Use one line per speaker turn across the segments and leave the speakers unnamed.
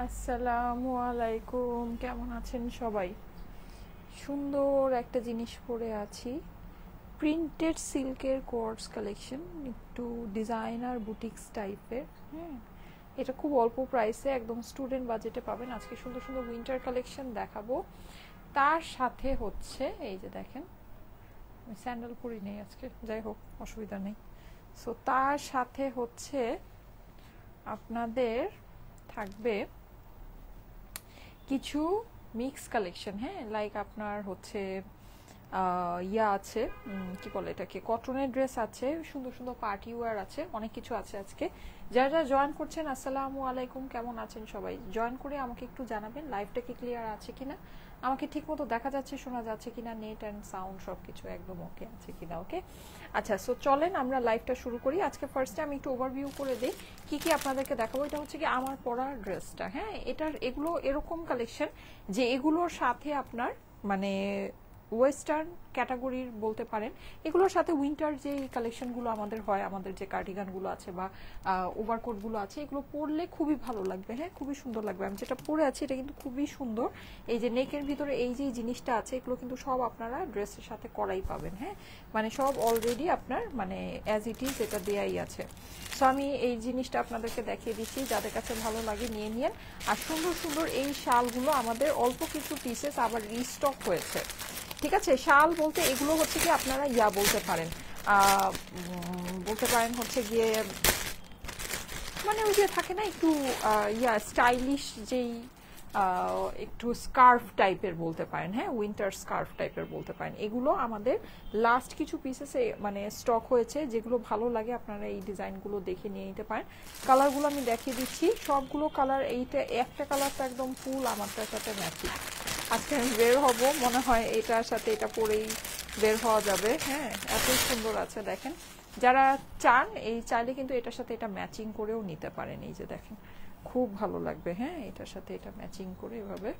আসসালামু আলাইকুম, কেমন আছেন সবাই? সুন্দর একটা জিনিস পরে আছি, প্রিন্টেড সিল্কের কোয়ার্টজ কালেকশন, একটু ডিজাইনার বুটিক্স টাইপের। হ্যাঁ, এটা খুব অল্প প্রাইসে একদম স্টুডেন্ট বাজেটে পাবেন। আজকে সুন্দর সুন্দর উইন্টার কালেকশন দেখাবো। তার সাথে হচ্ছে এই যে দেখেন, আমি স্যান্ডেল পরি নেই আজকে, যাই হোক অসুবিধা নেই। সো তার সাথে হচ্ছে আপনাদের থাকবে কিছু মিক্স কালেকশন। হ্যাঁ, লাইক আপনার হচ্ছে ইয়া আছে, কি বলে এটাকে, কটনের ড্রেস আছে, সুন্দর সুন্দর পার্টি ওয়্যার আছে, অনেক কিছু আছে আজকে। যারা যারা জয়েন করছেন আসসালামু আলাইকুম, কেমন আছেন সবাই? জয়েন করে আমাকে একটু জানাবেন লাইভটা কি ক্লিয়ার আছে কিনা, আমাকে ঠিকমতো দেখা যাচ্ছে, শোনা যাচ্ছে কিনা, নেট অ্যান্ড সাউন্ড সব কিছু একদম ওকে আছে কিনা। ওকে, আচ্ছা, সো চলেন আমরা লাইভটা শুরু করি। আজকে ফার্স্টে আমি একটু ওভারভিউ করে দিই কি কি আপনাদেরকে দেখাবো। এটা হচ্ছে কি আমার পরা ড্রেসটা। হ্যাঁ, এগুলো এরকম কালেকশন যে এগুলোর সাথে আপনার মানে ওয়েস্টার্ন ক্যাটাগরির বলতে পারেন, এগুলোর সাথে উইন্টার যে কালেকশনগুলো আমাদের হয়, আমাদের যে কার্ডিগানগুলো আছে বা ওভারকোটগুলো আছে, এগুলো পরলে খুবই ভালো লাগবে। হ্যাঁ, খুবই সুন্দর লাগবে। আমি যেটা পরে আছি এটা কিন্তু খুবই সুন্দর। এই যে নেকের ভিতরে এই যে জিনিসটা আছে, এগুলো কিন্তু সব আপনারা ড্রেসের সাথে করাই পাবেন। হ্যাঁ, মানে সব অলরেডি আপনার মানে অ্যাজ ইট ইজ এটা দেয়াই আছে। সো আমি এই জিনিসটা আপনাদেরকে দেখিয়ে দিচ্ছি, যাদের কাছে ভালো লাগে নিয়ে নিন। আর সুন্দর সুন্দর এই শালগুলো আমাদের অল্প কিছু পিসেস আবার রিস্টক হয়েছে। ঠিক আছে, শাল বলতে এগুলো হচ্ছে কি আপনারা ইয়া বলতে পারেন, হচ্ছে গিয়ে মানে ওই যে থাকে না একটু ইয়া স্টাইলিশ যেই একটু স্কার্ফ টাইপের বলতে পারেন। হ্যাঁ, উইন্টার স্কার্ফ টাইপের বলতে পারেন। এগুলো আমাদের লাস্ট কিছু পিসেসে মানে স্টক হয়েছে, যেগুলো ভালো লাগে আপনারা এই ডিজাইনগুলো দেখে নিয়ে নিতে পারেন। কালারগুলো আমি দেখিয়ে দিচ্ছি, সবগুলো কালার। এইটা একটা কালারটা একদম ফুল আমারটার সাথে ম্যাচিং। আজকে আমি বের হব, মনে হয় এটার সাথে এটা পরেই বের হওয়া যাবে। হ্যাঁ, এত সুন্দর আছে দেখেন। যারা চান এই চাইলে কিন্তু এটার সাথে এটা ম্যাচিং করেও নিতে পারেন। এই যে দেখেন, খুব ভালো লাগবে। হ্যাঁ, এটার সাথে এটা ম্যাচিং করে এভাবে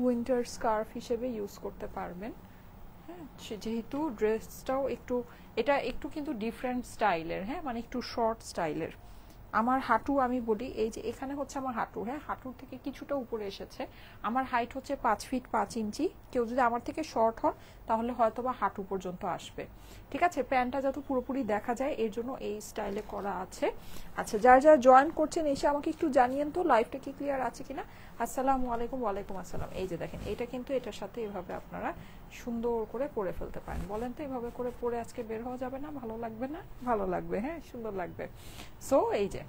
উইন্টার স্কার্ফ হিসেবে ইউজ করতে পারবেন। হ্যাঁ, যেহেতু ড্রেসটাও একটু এটা একটু কিন্তু ডিফারেন্ট স্টাইলের। হ্যাঁ, মানে একটু শর্ট স্টাইলের। আমার হাঁটু আমি বলি, এই যে এখানে হচ্ছে আমার হাঁটু। হ্যাঁ, হাঁটুর থেকে কিছুটা উপরে এসেছে। আমার হাইট হচ্ছে 5 ফিট 5 ইঞ্চি। কেউ যদি আমার থেকে শর্ট হন তাহলে হয়তো বা হাঁটু পর্যন্ত আসবে। ঠিক আছে, প্যান্টটা যাতে পুরোপুরি দেখা যায় এর জন্য এই স্টাইলে করা আছে। আচ্ছা, যারা যারা জয়েন করছেন এসে আমাকে একটু জানিয়েন তো লাইভটা কি ক্লিয়ার আছে কিনা। আসসালামু আলাইকুম। ওয়ালাইকুম আসসালাম। এই যে দেখেন, এটা কিন্তু এটার সাথে এভাবে আপনারা সুন্দর করে পরে ফেলতে পারেন। বলেন তো এভাবে করে পরে আজকে বের হওয়া যাবে না? ভালো লাগবে না? ভালো লাগবে। হ্যাঁ, সুন্দর লাগবে। সো এই যে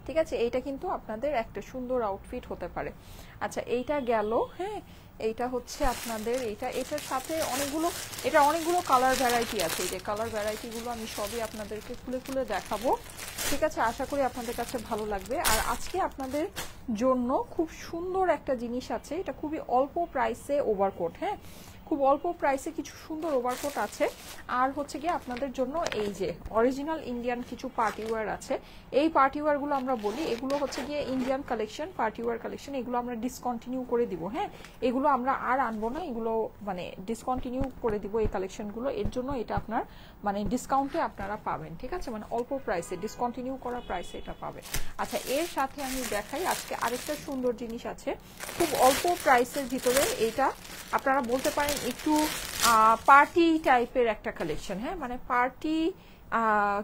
ঠিক আছে, এইটা কিন্তু আপনাদের একটা সুন্দর আউটফিট হতে পারে। আচ্ছা, এইটা গেল। হ্যাঁ, এইটা হচ্ছে আপনাদের এটার সাথে অনেকগুলো কালার ভ্যারাইটি আছে। এই যে কালার ভ্যারাইটিগুলো আমি সবই আপনাদেরকে খুলে খুলে দেখাবো। ঠিক আছে, আশা করি আপনাদের কাছে ভালো লাগবে। আর আজকে আপনাদের জন্য খুব সুন্দর একটা জিনিস আছে, এটা খুবই অল্প প্রাইসে ওভারকোট। হ্যাঁ, খুব অল্প প্রাইসে কিছু সুন্দর ওভারকোট আছে। আর হচ্ছে গিয়ে আপনাদের জন্য এই যে অরিজিনাল ইন্ডিয়ান কিছু পার্টি ওয়্যার আছে। এই পার্টি ওয়্যারগুলো আমরা বলি, এগুলো হচ্ছে গিয়ে Indian collection, party wear collection. এগুলো আমরা ডিসকন্টিনিউ করে দিব। হ্যাঁ, এগুলো আমরা আর আনবো না, এগুলো মানে ডিসকন্টিনিউ করে দিব এই কালেকশনগুলো। এর জন্য এটা আপনার মানে ডিসকাউন্টে আপনারা পাবেন। ঠিক আছে, মানে অল্প প্রাইসে ডিসকন্টিনিউ করা প্রাইসে এটা পাবেন। আচ্ছা, এর সাথে আমি দেখাই আজকে আরেকটা সুন্দর জিনিস আছে খুব অল্প প্রাইসের ভিতরে। এটা আপনারা বলতে পারেন একটু পার্টি টাইপের একটা কালেকশন। হ্যাঁ, মানে পার্টি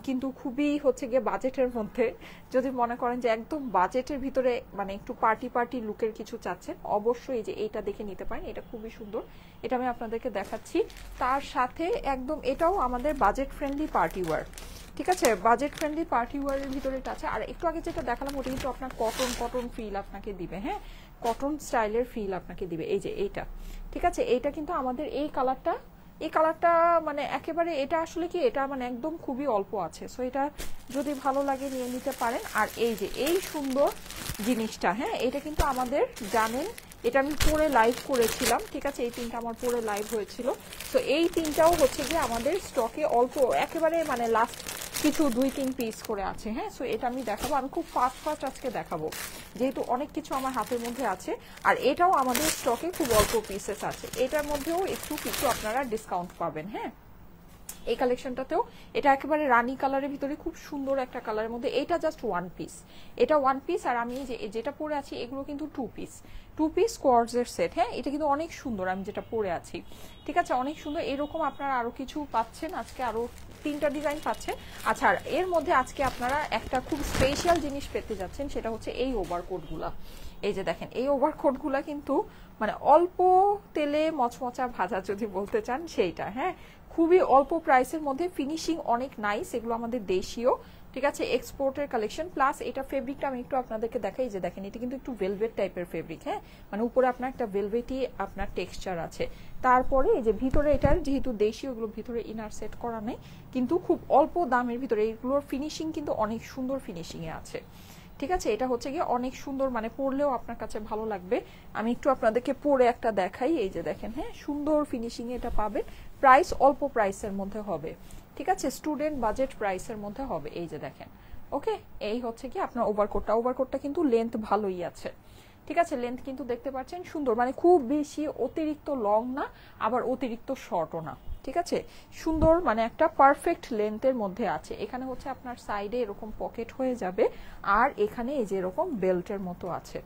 কিন্তু খুবই হচ্ছে গিয়ে বাজেটের মধ্যে। যদি মনে করেন যে একদম বাজেটের ভিতরে মানে একটু পার্টি পার্টি লুকের কিছু চাচ্ছেন, অবশ্যই যে এইটা দেখে নিতে পারেন। এটা খুবই সুন্দর, এটা আমি আপনাদেরকে দেখাচ্ছি। তার সাথে একদম এটাও আমাদের বাজেট ফ্রেন্ডলি পার্টি ওয়্যার। ঠিক আছে, বাজেট ফ্রেন্ডলি পার্টি ওয়্যারের ভিতরে এটা আছে। আর একটু আগে যেটা দেখালাম ওটা কিন্তু আপনার কটন কটন ফিল আপনাকে দিবে। হ্যাঁ, কটন স্টাইলের ফিল আপনাকে দিবে। এই যে এইটা, ঠিক আছে, এইটা কিন্তু আমাদের এই কালারটা মানে একেবারে এটা আসলে কি, এটা মানে একদম খুবই অল্প আছে। সো এটা যদি ভালো লাগে নিয়ে নিতে পারেন। আর এই যে এই সুন্দর জিনিসটা, হ্যাঁ, এটা কিন্তু আমাদের জানেন এটা আমি পরে লাইভ করেছিলাম। ঠিক আছে, এই তিনটা আমার পরে লাইভ হয়েছিল। তো এই তিনটাও হচ্ছে যে আমাদের স্টকে অল্প একেবারে মানে লাস্ট কিছু 2-3 পিস করে আছে। হ্যাঁ, সো এটা আমি দেখাবো, আমি খুব ফাস্ট আজকে দেখাবো যেহেতু অনেক কিছু আমার হাতের মধ্যে আছে। আর এটাও আমাদের স্টকে খুব অল্প পিসেস আছে, এটার মধ্যেও একটু কিছু আপনারা ডিসকাউন্ট পাবেন। হ্যাঁ, এই কালেকশনটাতেও এটা একেবারে রানী কালারের ভিতরে খুব সুন্দর একটা কালারের মধ্যে, এটা জাস্ট ওয়ান পিস, এটা ওয়ান পিস। আর আমি যেটা পরে আছি এগুলো কিন্তু টু পিস কোয়ার্টজের সেট। হ্যাঁ, এটা কিন্তু অনেক সুন্দর, আমি যেটা পরে আছি, ঠিক আছে, অনেক সুন্দর। এরকম আপনারা আরো কিছু পাচ্ছেন, আজকে আরো 3টা ডিজাইন পাচ্ছেন। আচ্ছা, আর এর মধ্যে আজকে আপনারা একটা খুব স্পেশাল জিনিস পেতে যাচ্ছেন, সেটা হচ্ছে এই ওভারকোটগুলা। এই যে দেখেন, এই ওভারকোটগুলা কিন্তু মানে অল্প তেলে মচমচা ভাজা যদি বলতে চান সেইটা। হ্যাঁ, খুবই অল্প প্রাইসের মধ্যে, ফিনিশিং অনেক নাইস, এগুলো আমাদের দেশীয়, ঠিক আছে, এক্সপোর্টের কালেকশন। প্লাস এটা ফেব্রিকটা আমি একটু আপনাদেরকে দেখাই, যে দেখেন এটা কিন্তু একটু ভেলভেট টাইপের ফেব্রিক। হ্যাঁ, মানে উপরে আপনার একটা ভেলভেটি আপনার টেক্সচার আছে, তারপরে এই যে ভিতরে এটার যেহেতু দেশীয়, এগুলো ভিতরে ইনার সেট করা নেই, কিন্তু খুব অল্প দামের ভিতরে এগুলোর ফিনিশিং কিন্তু অনেক সুন্দর ফিনিশিং এ আছে, ঠিক আছে। এটা হচ্ছে গিয়ে অনেক সুন্দর, মানে পরলেও আপনার কাছে ভালো লাগবে। আমি একটু আপনাদেরকে পরে একটা দেখাই, এই যে দেখেন, হ্যাঁ, সুন্দর ফিনিশিং এটা পাবেন। প্রাইস অল্প প্রাইসের মধ্যে হবে, ঠিক আছে, স্টুডেন্ট বাজেট প্রাইসের মধ্যে হবে। এই যে দেখেন, ওকে, এই হচ্ছে কি আপনার ওভারকোটটা কিন্তু লেন্থ ভালোই আছে, ঠিক আছে, লেন্থ কিন্তু দেখতে পাচ্ছেন সুন্দর, মানে খুব বেশি অতিরিক্ত লং না, আবার অতিরিক্ত শর্টও না, ঠিক আছে, সুন্দর, মানে একটা পারফেক্ট লেন্থের মধ্যে আছে। এখানে হচ্ছে আপনার সাইডে এরকম পকেট হয়ে যাবে, আর এখানে এই যে এরকম বেল্টের মতো আছে,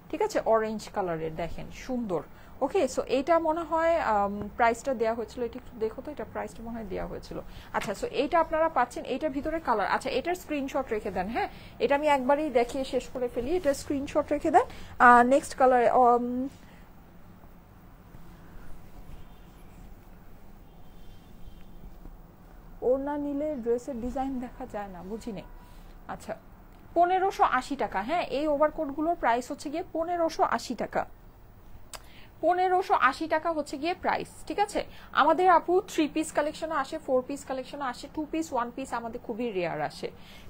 ঠিক আছে, অরেঞ্জ কালারের, দেখেন সুন্দর। ওকে, সো এটা মনে হয় প্রাইসটা দেওয়া হয়েছিল, এটা একটু দেখো তো, এটা প্রাইসটা মনে হয় দেওয়া হয়েছিল। আচ্ছা, সো এইটা আপনারা পাচ্ছেন, এইটার ভিতরে কালার, আচ্ছা এটার স্ক্রিনশট রেখে দেন। হ্যাঁ, এটা আমি একবারই দেখিয়ে শেষ করে ফেলি, এটার স্ক্রিনশট রেখে দেন। নেক্সট কালার, ওড়না নিলে ড্রেসের ডিজাইন দেখা যায় না, বুঝি নেই। আচ্ছা, 1580 টাকা। হ্যাঁ, এই ওভারকোটগুলোর প্রাইস হচ্ছে গিয়ে 1580 টাকা, 1580 টাকা হচ্ছে গিয়ে প্রাইস, ঠিক আছে। আমাদের আপু 3 পিস কালেকশনও আসে, 4 পিস কালেকশনও আসে, 2 পিস 1 পিস আমাদের খুবই রেয়ার আসে,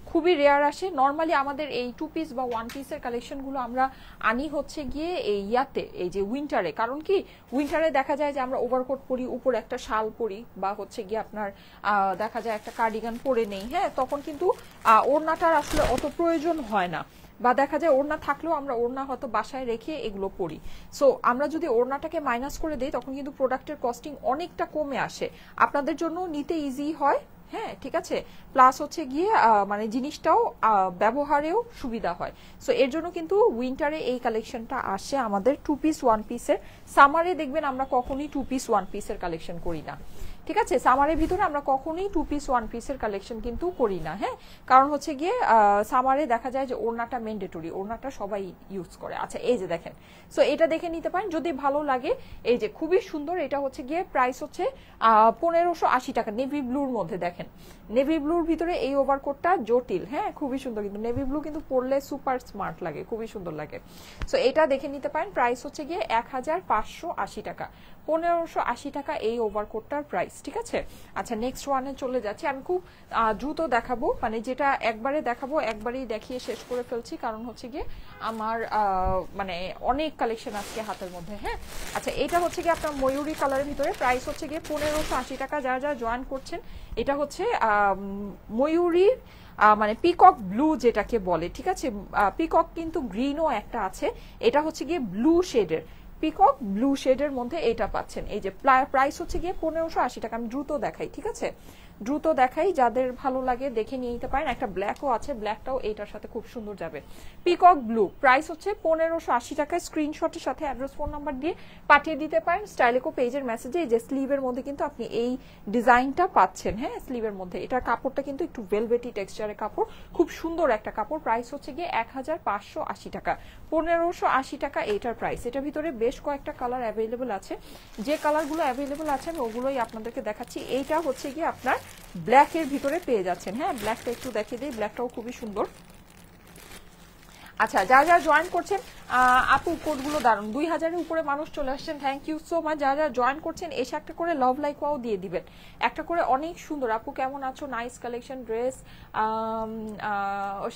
খুবই রেয়ার আসে। নর্মালি আমাদের এই 2 পিস বা 1 পিসের কালেকশনগুলো আমরা আনি হচ্ছে গিয়ে এই ইয়াতে, এই যে উইন্টারে, কারণ কি উইন্টারে দেখা যায় যে আমরা ওভারকোট পরি, উপর একটা শাল পরি, বা হচ্ছে গিয়ে আপনার দেখা যায় একটা কার্ডিগান পরে নেই। হ্যাঁ, তখন কিন্তু ওড়নাটার আসলে অত প্রয়োজন হয় না, বা দেখা যায় ওড়না থাকলেও আমরা ওড়না হয়তো বাসায় রেখে এগুলো পরি। সো আমরা যদি ওড়নাটাকে মাইনাস করে দেই, তখন কিন্তু প্রোডাক্টের কস্টিং অনেকটা কমে আসে, আপনাদের জন্য নিতে ইজি হয়। হ্যাঁ, ঠিক আছে, প্লাস হচ্ছে গিয়ে মানে জিনিসটাও ব্যবহারেও সুবিধা হয়। সো এর জন্য কিন্তু উইন্টারে এই কালেকশনটা আসে আমাদের 2 পিস 1 পিসের। সামারে দেখবেন আমরা কখনোই 2 পিস 1 পিসের কালেকশন করি না, ঠিক আছে, সামারের ভিতরে আমরা কখনোই 2 পিস 1 পিসের কালেকশন কিন্তু করি না। হ্যাঁ, কারণ হচ্ছে গিয়ে সামারে দেখা যায় যে ওড়নাটা ম্যান্ডেটরি, ওড়নাটা সবাই ইউজ করে। আচ্ছা, এই যে দেখেন, সো এটা দেখে নিতে পারেন যদি ভালো লাগে। এই যে খুবই সুন্দর, এটা হচ্ছে গিয়ে প্রাইস হচ্ছে 1580 টাকা, নেভি ব্লুর মধ্যে। দেখেন, নেভি ব্লুর ভিতরে এই ওভারকোটটা জটিল, হ্যাঁ, খুবই সুন্দর, কিন্তু নেভি ব্লু কিন্তু পরলে সুপার স্মার্ট লাগে, খুবই সুন্দর লাগে। সো এটা দেখে নিতে পারেন, প্রাইস হচ্ছে গিয়ে 1580 টাকা, 1580 টাকা এই ওভারকোটটার প্রাইস, ঠিক আছে। আচ্ছা, নেক্সট ওয়ানে চলে যাচ্ছি। আমি খুব দ্রুত দেখাবো, মানে যেটা একবারে দেখাবো একবারেই দেখিয়ে শেষ করে ফেলছি, কারণ হচ্ছে গিয়ে আমার মানে অনেক কালেকশন আজকে হাতের মধ্যে। হ্যাঁ, আচ্ছা, এটা হচ্ছে গিয়ে আপনার ময়ূরী কালারের ভিতরে, প্রাইস হচ্ছে গিয়ে 1580 টাকা। যারা যারা জয়েন করছেন, এটা হচ্ছে ময়ূরী মানে পিকক ব্লু যেটাকে বলে, ঠিক আছে, পিকক কিন্তু গ্রিনও একটা আছে, এটা হচ্ছে গিয়ে ব্লু শেডের, পিকক ব্লু শেডের মধ্যে এটা পাচ্ছেন। এই যে প্রাইস হচ্ছে গিয়ে 1580 টাকা। আমি দ্রুত দেখাই, ঠিক আছে, দ্রুত দেখাই, যাদের ভালো লাগে দেখে নিয়ে নিতে পারেন। একটা ব্ল্যাকও আছে, ব্ল্যাকটাও এটার সাথে খুব সুন্দর যাবে। পিকক ব্লু, প্রাইস হচ্ছে 1580 টাকায়। স্ক্রিনশটের সাথে অ্যাড্রেস ফোন নাম্বার দিয়ে পাঠিয়ে দিতে পারেন স্টাইলিকো পেজের মেসেজে। এই যে স্লিভের মধ্যে কিন্তু আপনি এই ডিজাইনটা পাচ্ছেন। হ্যাঁ, স্লিভের মধ্যে এটার কাপড়টা কিন্তু একটু ভেলভেটি টেক্সচারের কাপড়, খুব সুন্দর একটা কাপড়। প্রাইস হচ্ছে গিয়ে 1580 টাকা, 1580 টাকা এইটার প্রাইস। এটার ভিতরে বেশ কয়েকটা কালার অ্যাভেলেবল আছে, যে কালারগুলো অ্যাভেলেবল আছে আমি ওগুলোই আপনাদেরকে দেখাচ্ছি। এইটা হচ্ছে গিয়ে আপনার ব্ল্যাকের ভিতরে পেয়ে যাচ্ছেন। হ্যাঁ, ব্ল্যাকটা একটু দেখিয়ে দিই, ব্ল্যাকটাও খুবই সুন্দর। আচ্ছা, যারা যারা জয়েন করছেন, আপু কোডগুলো দারুন, 2000-এর উপরে মানুষ চলে আসছেন, থ্যাংক ইউ সো মাচ। যারা যারা জয়েন করছেন এসে একটা করে লাভ লাইক ওয়াও দিয়ে দিবেন, একটা করে। অনেক সুন্দর আপু, কেমন আছো, নাইস কালেকশন ড্রেস,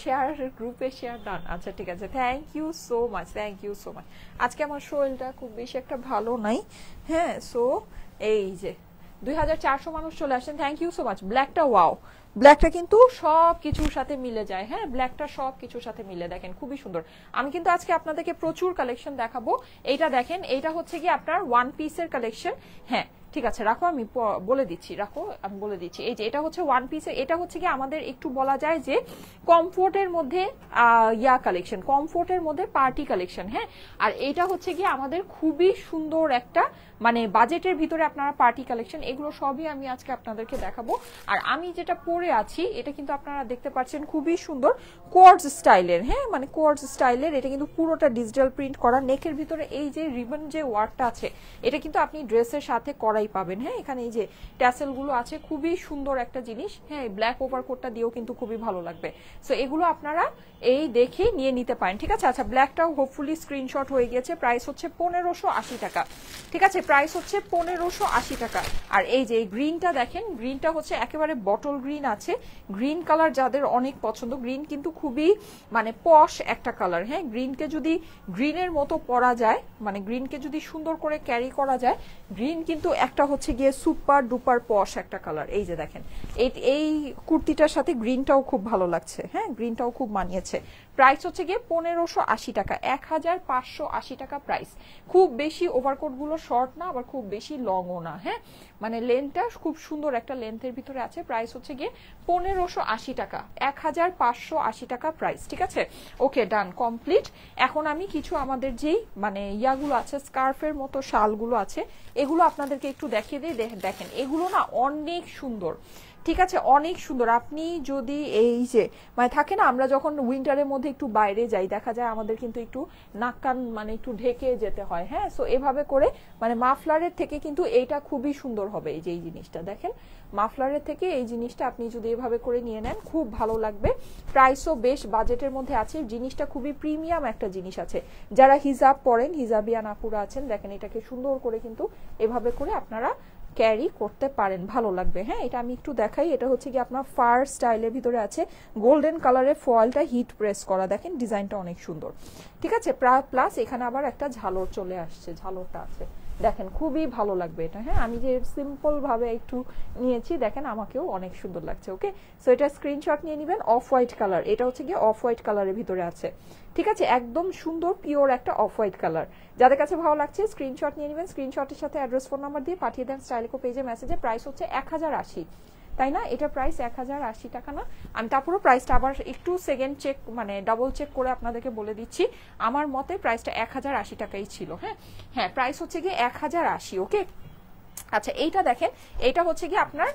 শেয়ার গ্রুপে শেয়ার ডান। আচ্ছা, ঠিক আছে, thank you so much, thank you so much. আজকে আমার শরীরটা খুব বেশি একটা ভালো নাই। হ্যাঁ, সো এই যে 2400 মানুষ চলে আসেন, থ্যাংক ইউ সো মাচ। ব্ল্যাকটা ওয়াও, ব্ল্যাকটা কিন্তু সব কিছুর সাথে মিলে যায়। হ্যাঁ, ব্ল্যাকটা সব কিছুর সাথে মিলে, দেখেন খুবই সুন্দর। আমি কিন্তু আজকে আপনাদেরকে প্রচুর কালেকশন দেখাবো। এইটা দেখেন, এইটা হচ্ছে কি আপনার 1 পিসের কালেকশন। হ্যাঁ, ঠিক আছে রাখো, আমি বলে দিচ্ছি, রাখো আমি বলে দিচ্ছি। এই যে এটা হচ্ছে ওয়ান পিসে, এটা হচ্ছে কি আমাদের একটু বলা যায় যে কমফোর্টের মধ্যে ইয়া কালেকশন, কমফোর্টের মধ্যে পার্টি কালেকশন। হ্যাঁ, আর এটা হচ্ছে কি আমাদের খুবই সুন্দর একটা মানে বাজেটের ভিতরে আপনারা পার্টি কালেকশন, এগুলো সবই আমি আজকে আপনাদেরকে দেখাবো। আর আমি যেটা পরে আছি এটা কিন্তু আপনারা দেখতে পাচ্ছেন খুবই সুন্দর কোয়ার্টজ স্টাইলের। হ্যাঁ, মানে কোয়ার্টজ স্টাইলের, এটা কিন্তু পুরোটা ডিজিটাল প্রিন্ট করা। নেকের ভিতরে এই যে রিবন যে ওয়ার্কটা আছে এটা কিন্তু আপনি ড্রেসের সাথে করাই পাবেন। হ্যাঁ, এখানে এই যে ট্যাসেল গুলো আছে, খুবই সুন্দর একটা জিনিস। হ্যাঁ, ব্ল্যাক ওভারকোটটা দিয়েও কিন্তু খুবই ভালো লাগবে। সো এগুলো আপনারা এই দেখে নিয়ে নিতে পারেন। ঠিক আছে, আচ্ছা ব্ল্যাকটাও হোপফুলি স্ক্রিনশট হয়ে গেছে। প্রাইস হচ্ছে 1580 টাকা। ঠিক আছে, প্রাইস হচ্ছে 1580 টাকা। আর এই যে গ্রিনটা দেখেন, গ্রিনটা হচ্ছে একেবারে বটল গ্রিন আছে। গ্রিন কালার যাদের অনেক পছন্দ, গ্রিন কিন্তু খুবই মানে পশ একটা কালার। হ্যাঁ, গ্রিনকে যদি গ্রিনের মতো পরা যায়, মানে গ্রিনকে যদি সুন্দর করে ক্যারি করা যায়, গ্রিন কিন্তু একটা হচ্ছে গিয়ে সুপার ডুপার পশ একটা কালার। এই যে দেখেন এই কুর্তিটার সাথে গ্রিনটাও খুব ভালো লাগছে। হ্যাঁ, গ্রিনটাও খুব মানিয়েছে। প্রাইস হচ্ছে গিয়ে 1580 টাকা, 1580 টাকা প্রাইস। খুব বেশি ওভারকোট গুলো শর্ট না, আবার খুব বেশি লংও না। হ্যাঁ, মানে লেন্থটা খুব সুন্দর একটা লেন্থের ভিতরে আছে। প্রাইস হচ্ছে গিয়ে 1580 টাকা, 1580 টাকা প্রাইস। ঠিক আছে, ওকে ডান, কমপ্লিট। এখন আমি কিছু আমাদের যেই মানে ইয়াগুলো আছে, স্কার্ফের মতো শালগুলো আছে, এগুলো আপনাদেরকে একটু দেখিয়ে দিই। দেখেন এগুলো না অনেক সুন্দর। ঠিক আছে, অনেক সুন্দর। আপনি যদি এই যে মানে থাকে না, আমরা যখন উইন্টারের মধ্যে একটু বাইরে যাই, দেখা যায় আমাদের কিন্তু একটু নাক কান মানে একটু ঢেকে যেতে হয়। হ্যাঁ, সো এভাবে করে মানে মাফলারের থেকে কিন্তু এইটা খুবই সুন্দর হবে। এই যে এই জিনিসটা দেখেন, মাফলারের থেকে এই জিনিসটা আপনি যদি এভাবে করে নিয়ে নেন খুব ভালো লাগবে। প্রাইসও বেশ বাজেটের মধ্যে আছে। জিনিসটা খুবই প্রিমিয়াম একটা জিনিস আছে। যারা হিজাব পরেন, হিজাবিয়ান আপুরা আছেন, দেখেন এটাকে সুন্দর করে কিন্তু এভাবে করে আপনারা ক্যারি করতে পারেন, ভালো লাগবে। হ্যাঁ, এটা আমি একটু দেখাই। এটা হচ্ছে কি আপনার ফার স্টাইলের ভিতরে আছে, গোল্ডেন কালারের ফয়েলটা হিট প্রেস করা। দেখেন ডিজাইনটা অনেক সুন্দর। ঠিক আছে, প্লাস এখানে আবার একটা ঝালর চলে আসছে, ঝালরটা আছে দেখেন, খুবই ভালো লাগবে এটা। হ্যাঁ, আমি যে সিম্পল ভাবে একটু নিয়েছি, দেখেন আমাকেও অনেক সুন্দর লাগছে। ওকে, সো এটা স্ক্রিনশট নিয়ে নেবেন। অফ হোয়াইট কালার, এটা হচ্ছে গিয়ে অফ হোয়াইট কালারের ভিতরে আছে। ঠিক আছে, একদম সুন্দর পিওর একটা অফ হোয়াইট কালার। যাদের কাছে ভালো লাগছে স্ক্রিনশট নিয়ে নেবেন। স্ক্রিনশটের সাথে অ্যাড্রেস ফোন নাম্বার দিয়ে পাঠিয়ে দেন স্টাইলিকো পেজে মেসেজে। প্রাইস হচ্ছে 1080, তাই না? এটা প্রাইস 1080 টাকা না? আমি তারপরে প্রাইসটা আবার একটু সেকেন্ড চেক মানে ডাবল চেক করে আপনাদেরকে বলে দিচ্ছি। আমার মতে প্রাইসটা 1080 টাকাই ছিল। হ্যাঁ হ্যাঁ, প্রাইস হচ্ছে গিয়ে 1080। ওকে, আচ্ছা এইটা দেখেন, এটা হচ্ছে কি আপনার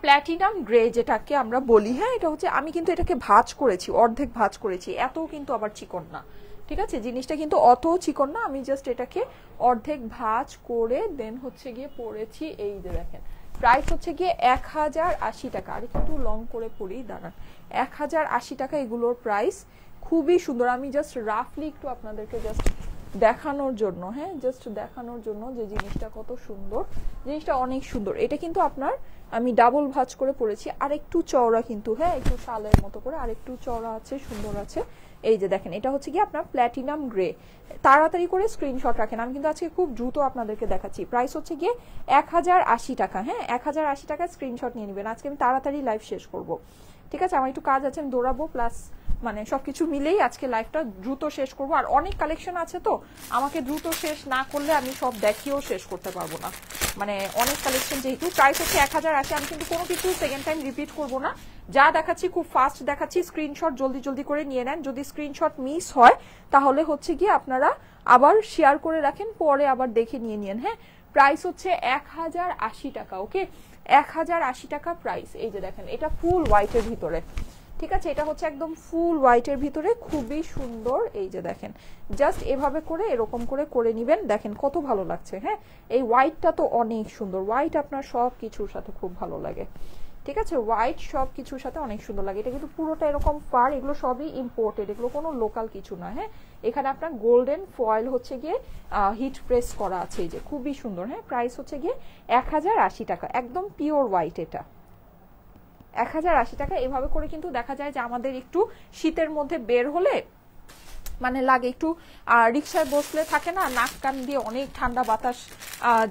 প্ল্যাটিনাম গ্রে যেটাকে আমরা বলি। হ্যাঁ, এটা হচ্ছে আমি কিন্তু এটাকে ভাঁজ করেছি, অর্ধেক ভাঁজ করেছি, এত কিন্তু আবার চিকন না। ঠিক আছে, জিনিসটা কিন্তু অত চিকন না, আমি জাস্ট এটাকে অর্ধেক ভাঁজ করে দেন হচ্ছে গিয়ে পরেছি। এই যে দেখেন, প্রাইস হচ্ছে গিয়ে 1080 টাকা। আর একটু লং করে পরি, দাঁড়ান। 1080 টাকা এগুলোর প্রাইস। খুবই সুন্দর। আমি জাস্ট রাফলি একটু আপনাদেরকে জাস্ট দেখানোর জন্য, হ্যাঁ জাস্ট দেখানোর জন্য যে জিনিসটা কত সুন্দর, জিনিসটা অনেক সুন্দর। এটা কিন্তু আপনার আমি ডাবল ভাঁজ করে পরেছি, আর একটু চওড়া কিন্তু, হ্যাঁ একটু শালের মতো করে আর একটু চওড়া আছে, সুন্দর আছে। এই যে দেখেন, এটা হচ্ছে কি আপনার প্ল্যাটিনাম গ্রে। তাড়াতাড়ি করে স্ক্রিনশট রাখেন, আমি কিন্তু আজকে খুব দ্রুত আপনাদেরকে দেখাচ্ছি। প্রাইস হচ্ছে গিয়ে 1080 টাকা। হ্যাঁ, 1080 টাকায় স্ক্রিনশট নিয়ে নেবেন। আজকে আমি তাড়াতাড়ি লাইভ শেষ করব। ঠিক আছে, আমার একটু কাজ আছে, আমি দৌড়াবো, প্লাস মানে সবকিছু মিলেই আজকে লাইভটা দ্রুত শেষ করব। আর অনেক কালেকশন আছে, তো আমাকে দ্রুত শেষ না করলে আমি সব দেখিয়েও শেষ করতে পারবো না। মানে অনেক কালেকশন যেহেতু। প্রাইস হচ্ছে 1080। আমি কিন্তু কোনো কিছু সেকেন্ড টাইম রিপিট করব না, যা দেখাচ্ছি খুব ফাস্ট দেখাচ্ছি। স্ক্রিনশট জলদি জলদি করে নিয়ে নেন। যদি স্ক্রিনশট মিস হয় তাহলে হচ্ছে কি আপনারা আবার শেয়ার করে রাখেন, পরে আবার দেখে নিয়ে নিন। হ্যাঁ, প্রাইস হচ্ছে 1080 টাকা। ওকে, 1080 টাকা প্রাইস। এই যে দেখেন, এটা ফুল হোয়াইটের ভিতরে। ঠিক আছে, এটা হচ্ছে একদম ফুল হোয়াইটের ভিতরে, খুবই সুন্দর। এই যে দেখেন, জাস্ট এভাবে করে এরকম করে করে নিবেন, দেখেন কত ভালো লাগছে। হ্যাঁ, এই হোয়াইটটা তো অনেক সুন্দর। হোয়াইট আপনার সব কিছুর সাথে খুব ভালো লাগে। ঠিক আছে, হোয়াইট সব কিছুর সাথে অনেক সুন্দর লাগে। এটা কিন্তু পুরোটা এরকম ফার, এগুলো সবই ইম্পোর্টেড, এগুলো কোনো লোকাল কিছু না। হ্যাঁ, এখানে আপনার গোল্ডেন ফয়েল হচ্ছে গিয়ে হিট প্রেস করা আছে। এই যে খুবই সুন্দর। হ্যাঁ, প্রাইস হচ্ছে গিয়ে 1080 টাকা, একদম পিওর হোয়াইট। এটা 1080 টাকা। এভাবে করে কিন্তু দেখা যায় যে আমাদের একটু শীতের মধ্যে বের হলে মানে লাগে একটু রিক্সায় বসলে থাকে না, নাক কান দিয়ে অনেক ঠান্ডা বাতাস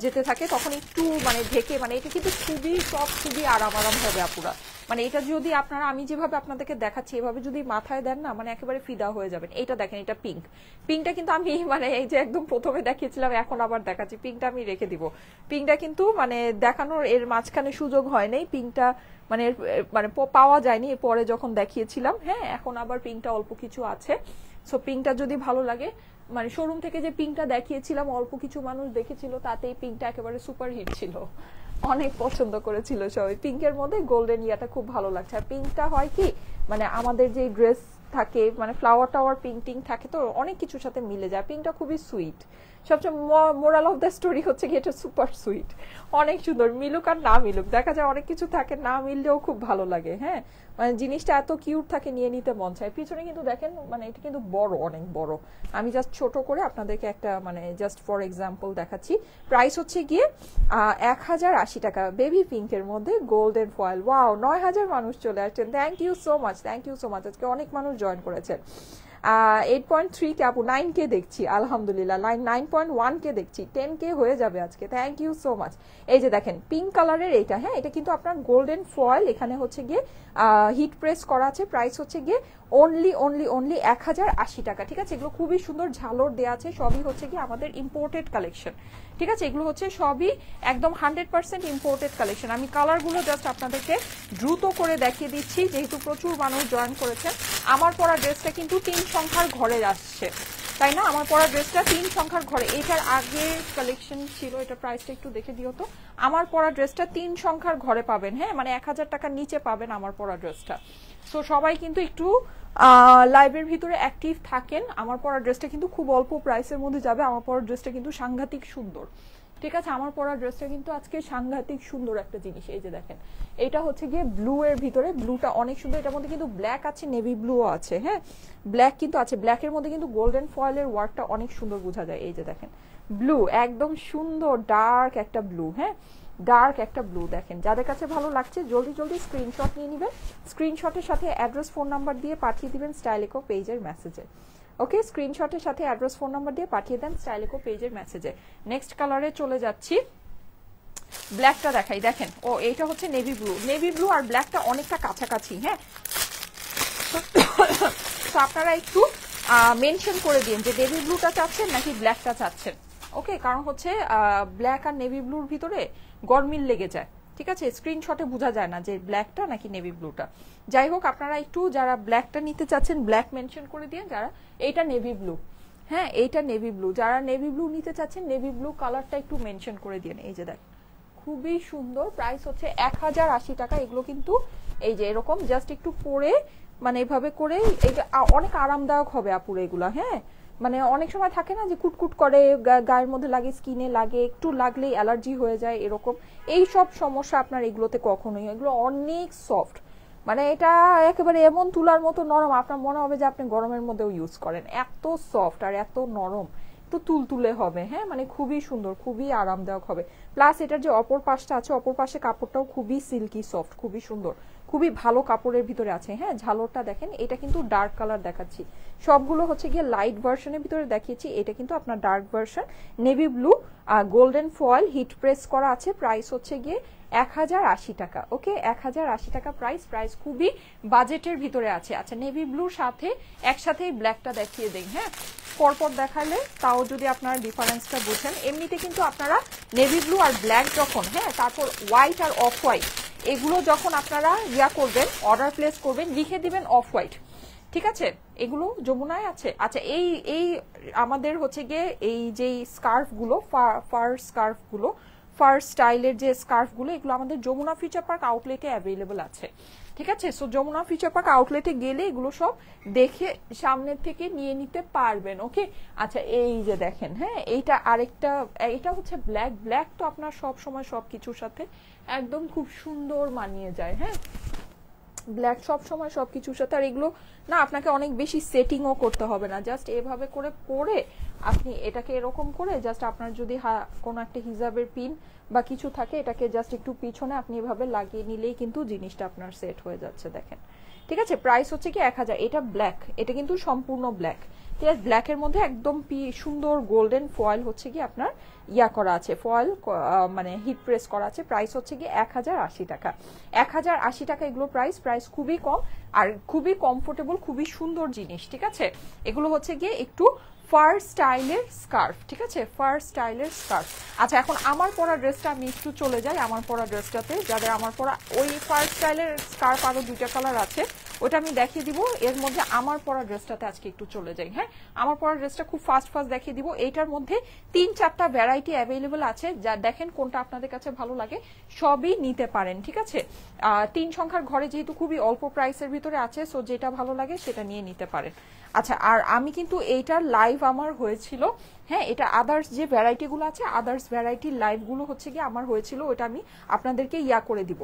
যেতে থাকে, তখন একটু মানে ঢেকে, মানে এটা কিন্তু খুবই সব খুবই আরাম হবে আপুরা। মানে এটা যদি আপনারা, আমি যেভাবে আপনাদেরকে দেখাচ্ছি এভাবে যদি মাথায় দেন না, মানে একেবারে ফিদা হয়ে যাবেন। এটা দেখেন, এটা পিঙ্ক। পিঙ্কটা কিন্তু আমি মানে এই যে একদম প্রথমে দেখিয়েছিলাম, এখন আবার দেখাচ্ছি। পিঙ্কটা আমি রেখে দিব। পিঙ্কটা কিন্তু মানে দেখানোর এর মাঝখানে সুযোগ হয় নাই, পিঙ্কটা মানে মানে পাওয়া যায়নি পরে যখন দেখিয়েছিলাম। হ্যাঁ, এখন আবার পিঙ্কটা অল্প কিছু আছে। সো পিঙ্কটা যদি ভালো লাগে, মানে শোরুম থেকে যে পিঙ্কটা দেখিয়েছিলাম অল্প কিছু মানুষ দেখেছিল, তাতেই পিঙ্কটা একেবারে সুপার হিট ছিল, অনেক পছন্দ করেছিল সবাই। পিঙ্কের মধ্যে গোল্ডেন ইয়াটা খুব ভালো লাগছে। আর পিঙ্কটা হয় কি, মানে আমাদের যে ড্রেস থাকে, মানে ফ্লাওয়ার টাওয়ার পিঙ্ক টিঙ্ক থাকে, তো অনেক কিছুর সাথে মিলে যায়। পিঙ্কটা খুবই সুইট। সবচেয়ে মোরাল অফ দ্য স্টোরি হচ্ছে কি, এটা সুপার সুইট, অনেক সুন্দর। মিলুক আর না মিলুক, দেখা যায় অনেক কিছু থাকে না মিললেও খুব ভালো লাগে। হ্যাঁ, মানে জিনিসটা এত কিউট থাকে, নিয়ে নিতে মন চায়। পিছনে কিন্তু দেখেন, মানে এটা কিন্তু বড়, অনেক বড়। আমি জাস্ট ছোট করে আপনাদেরকে একটা মানে জাস্ট ফর এক্সাম্পল দেখাচ্ছি। প্রাইস হচ্ছে গিয়ে 1080 টাকা, বেবি পিঙ্কের মধ্যে গোল্ডেন ফয়েল। ওয়াও, 9000 মানুষ চলে আসছেন, thank you so much, thank you so much. আজকে অনেক মানুষ জয়েন করেছেন। 8.3 কে আপু, 9K দেখছি, আলহামদুলিল্লাহ। 9.1K দেখছি, 10K হয়ে যাবে আজকে, থ্যাংক ইউ সো মাচ। এই যে দেখেন পিঙ্ক কালারের এটা, হ্যাঁ, এটা কিন্তু আপনার গোল্ডেন ফয়েল, এখানে হচ্ছে গিয়ে হিট প্রেস করা আছে। প্রাইস হচ্ছে গিয়ে অনলি 1080 টাকা। ঠিক আছে, এগুলো খুবই সুন্দর ঝালর দেওয়া আছে, সবই হচ্ছে গিয়ে আমাদের ইম্পোর্টেড কালেকশন। ঠিক আছে, এগুলো হচ্ছে সবই একদম 100% ইম্পোর্টেড কালেকশন। আমি কালারগুলো জাস্ট আপনাদেরকে দ্রুত করে দেখিয়ে দিচ্ছি, যেহেতু প্রচুর মানুষ জয়েন করেছেন। আমার পরা ড্রেসটা কিন্তু 3 সংখ্যার ঘরে আসছে, তাই না? আমার পরা ড্রেসটা 3 সংখ্যার ঘরে। এটার আগে কালেকশন ছিল, এটা প্রাইসটা একটু দেখে দিও তো। আমার পরা ড্রেসটা 3 সংখ্যার ঘরে পাবেন, হ্যাঁ, মানে 1000 টাকার নিচে পাবেন আমার পরা ড্রেসটা। সো সবাই কিন্তু একটু লাইভের ভিতরে অ্যাক্টিভ থাকেন। আমার পরা ড্রেসটা কিন্তু খুব অল্প প্রাইসের মধ্যে যাবে। আমার পরা ড্রেসটা কিন্তু সাংঘাতিক সুন্দর। ঠিক আছে, আমার পরা ড্রেসটা কিন্তু আজকে সাংঘাতিক সুন্দর একটা জিনিস। এই যে দেখেন, এটা হচ্ছে গিয়ে ব্লু এর ভিতরে, ব্লুটা অনেক সুন্দর। এটার মধ্যে কিন্তু ব্ল্যাক আছে, নেভি ব্লুও আছে। হ্যাঁ, ব্ল্যাক কিন্তু আছে, ব্ল্যাকের মধ্যে কিন্তু গোল্ডেন ফয়েলের ওয়ার্কটা অনেক সুন্দর বোঝা যায়। এই যে দেখেন, ব্লু একদম সুন্দর ডার্ক একটা ব্লু। হ্যাঁ, ডার্ক একটা ব্লু। দেখেন, যাদের কাছে ভালো লাগছে জলদি জলদি স্ক্রিনশট নিয়ে নেবেন। স্ক্রিনশটের সাথে অ্যাড্রেস ফোন নাম্বার দিয়ে পাঠিয়ে দিবেন স্টাইলেকো পেজের মেসেজে। ওকে, স্ক্রিনশটের সাথে অ্যাড্রেস ফোন নাম্বার দিয়ে পাঠিয়ে দেন স্টাইলেকো পেজের মেসেজে। নেক্সট কালারে চলে যাচ্ছি, ব্ল্যাকটা দেখাই। দেখেন, ও এইটা হচ্ছে নেভি ব্লু। নেভি ব্লু আর ব্ল্যাকটা অনেকটা কাছাকাছি। হ্যাঁ, তো আপনারা একটু মেনশন করে দিন যে নেভি ব্লুটা চাচ্ছেন নাকি ব্ল্যাকটা চাচ্ছেন। ওকে, কারণ হচ্ছে ব্ল্যাক আর নেভি ব্লুর ভিতরে গরমিল লেগে যায়। ঠিক আছে, স্ক্রিনশটে বোঝা যায় না যে ব্ল্যাকটা নাকি নেভি ব্লুটা। যাই হোক, আপনারা একটু যারা ব্ল্যাকটা নিতে চাচ্ছেন ব্ল্যাক মেনশন করে দিন, যারা এইটা নেভি ব্লু। হ্যাঁ, এইটা নেভি ব্লু, যারা নেভি ব্লু নিতে চাচ্ছেন নেভি ব্লু কালারটা একটু মেনশন করে দিন। এই যে দেখ, খুবই সুন্দর। প্রাইস হচ্ছে 1080 টাকা। এগুলো কিন্তু এই যে এরকম জাস্ট একটু পরে, মানে এইভাবে করে, এটা অনেক আরামদায়ক হবে আপুরে এগুলা। হ্যাঁ, মানে অনেক সময় থাকে না যে কুটকুট করে, গায়ের মধ্যে লাগে, স্কিনে লাগে, একটু লাগলেই অ্যালার্জি হয়ে যায়, এরকম এই সব সমস্যা আপনার এগুলোতে কখনোই। এগুলো অনেক সফট, মানে এটা একেবারে এমন তুলার মতো নরম, আপনার মনে হবে যে আপনি গরমের মধ্যেও ইউজ করেন, এত সফট আর এত নরম, তো তুলতুলে হবে। হ্যাঁ, মানে খুবই সুন্দর, খুবই আরামদায়ক হবে। প্লাস এটার যে অপর পাশটা আছে, অপর পাশে কাপড়টাও খুবই সিল্কি সফট, খুবই সুন্দর, খুবই ভালো কাপড়ের ভিতরে আছে। হ্যাঁ, ঝালরটা দেখেন, এটা কিন্তু ডার্ক কালার দেখাচ্ছি, সবগুলো হচ্ছে গিয়ে লাইট ভার্সনের ভিতরে দেখিয়েছি। এটা কিন্তু আপনার dark version, navy blue, golden foil hit press করা আছে। প্রাইস হচ্ছে গিয়ে 1080 টাকা। ওকে, 1080 টাকা প্রাইস। প্রাইস খুবই বাজেটের ভিতরে আছে। আচ্ছা, নেভি ব্লুর সাথে একসাথেই ব্ল্যাকটা দেখিয়ে দেই। হ্যাঁ, পরপর দেখালে তাও যদি আপনারা ডিফারেন্সটা বুঝেন। এমনিতে কিন্তু আপনারা নেভি ব্লু আর ব্ল্যাক যখন, হ্যাঁ, তারপর হোয়াইট আর অফ হোয়াইট, এগুলো যখন আপনারা করবেন, অর্ডার প্লেস করবেন, লিখে দিবেন অফ হোয়াইট। ঠিক আছে, এগুলো যমুনায় আছে। আচ্ছা, এই আমাদের হচ্ছে গিয়ে এই যে স্কার্ফগুলো, ফার স্কার্ফগুলো, ফার স্টাইলের যে স্কার্ফগুলো, এগুলো আমাদের যমুনা ফিউচার পার্ক আউটলেটে অ্যাভেলেবল আছে। ঠিক আছে, সো যমুনা ফিউচার পার্ক আউটলেটে গেলে এগুলো সব দেখে সামনের থেকে নিয়ে নিতে পারবেন। ওকে, আচ্ছা, এই যে দেখেন, হ্যাঁ, এইটা আরেকটা, এটা হচ্ছে ব্ল্যাক। ব্ল্যাক তো আপনার সব সময় সব কিছুর সাথে একদম খুব সুন্দর মানিয়ে যায়। হ্যাঁ, ব্ল্যাক সব সময় সবকিছুর সাথে। আর এগুলো না আপনাকে অনেক বেশি সেটিংও করতে হবে না, জাস্ট এভাবে করে পরে আপনি এটাকে এরকম করে জাস্ট আপনার যদি কোনো একটা হিজাবের পিন বা কিছু থাকে, এটাকে জাস্ট একটু পিছনে আপনি এভাবে লাগিয়ে নিলেই কিন্তু জিনিসটা আপনার সেট হয়ে যাচ্ছে। দেখেন, ঠিক আছে, প্রাইস হচ্ছে কি 1000। এটা ব্ল্যাক, এটা কিন্তু সম্পূর্ণ ব্ল্যাক, ঠিক আছে, ব্ল্যাকের মধ্যে একদম সুন্দর গোল্ডেন ফয়েল হচ্ছে কি আপনার ইয়া করা আছে, ফয়েল মানে হিট প্রেস করা আছে। প্রাইস হচ্ছে কি 1080 টাকা, 1080 টাকা এগুলো প্রাইস খুবই কম আর খুবই কমফোর্টেবল, খুবই সুন্দর জিনিস। ঠিক আছে, এগুলো হচ্ছে গিয়ে একটু ফার স্টাইলের স্কার্ফ, ঠিক আছে, ফার স্টাইলের স্কার্ফ। আচ্ছা, এখন আমার পরা ড্রেসটা আমি একটু চলে যাই, আমার পরা ড্রেসটাতে, যাদের আমার পরা ওই ফার স্টাইলের স্কার্ফ আরো 2টা কালার আছে, ওটা আমি দেখিয়ে দিব। এর মধ্যে আমার পরা ড্রেসটাতে আজকে একটু চলে যাই। হ্যাঁ, আমার পরা ড্রেসটা খুব ফাস্ট দেখিয়ে দিব। এইটার মধ্যে 3-4টা ভ্যারাইটি অ্যাভেলেবল আছে, যা দেখেন কোনটা আপনাদের কাছে ভালো লাগে সবই নিতে পারেন। ঠিক আছে, 3 সংখ্যার ঘরে যেহেতু খুবই অল্প প্রাইসের ভিতরে আছে, সো যেটা ভালো লাগে সেটা নিয়ে নিতে পারেন। আচ্ছা, আর আমি কিন্তু এইটার লাইভ আমার হয়েছিল, হ্যাঁ, এটা আদার্স যে ভ্যারাইটিগুলো আছে, আদার্স ভ্যারাইটির লাইভগুলো হচ্ছে কি আমার হয়েছিল, ওটা আমি আপনাদেরকে ইয়া করে দিব,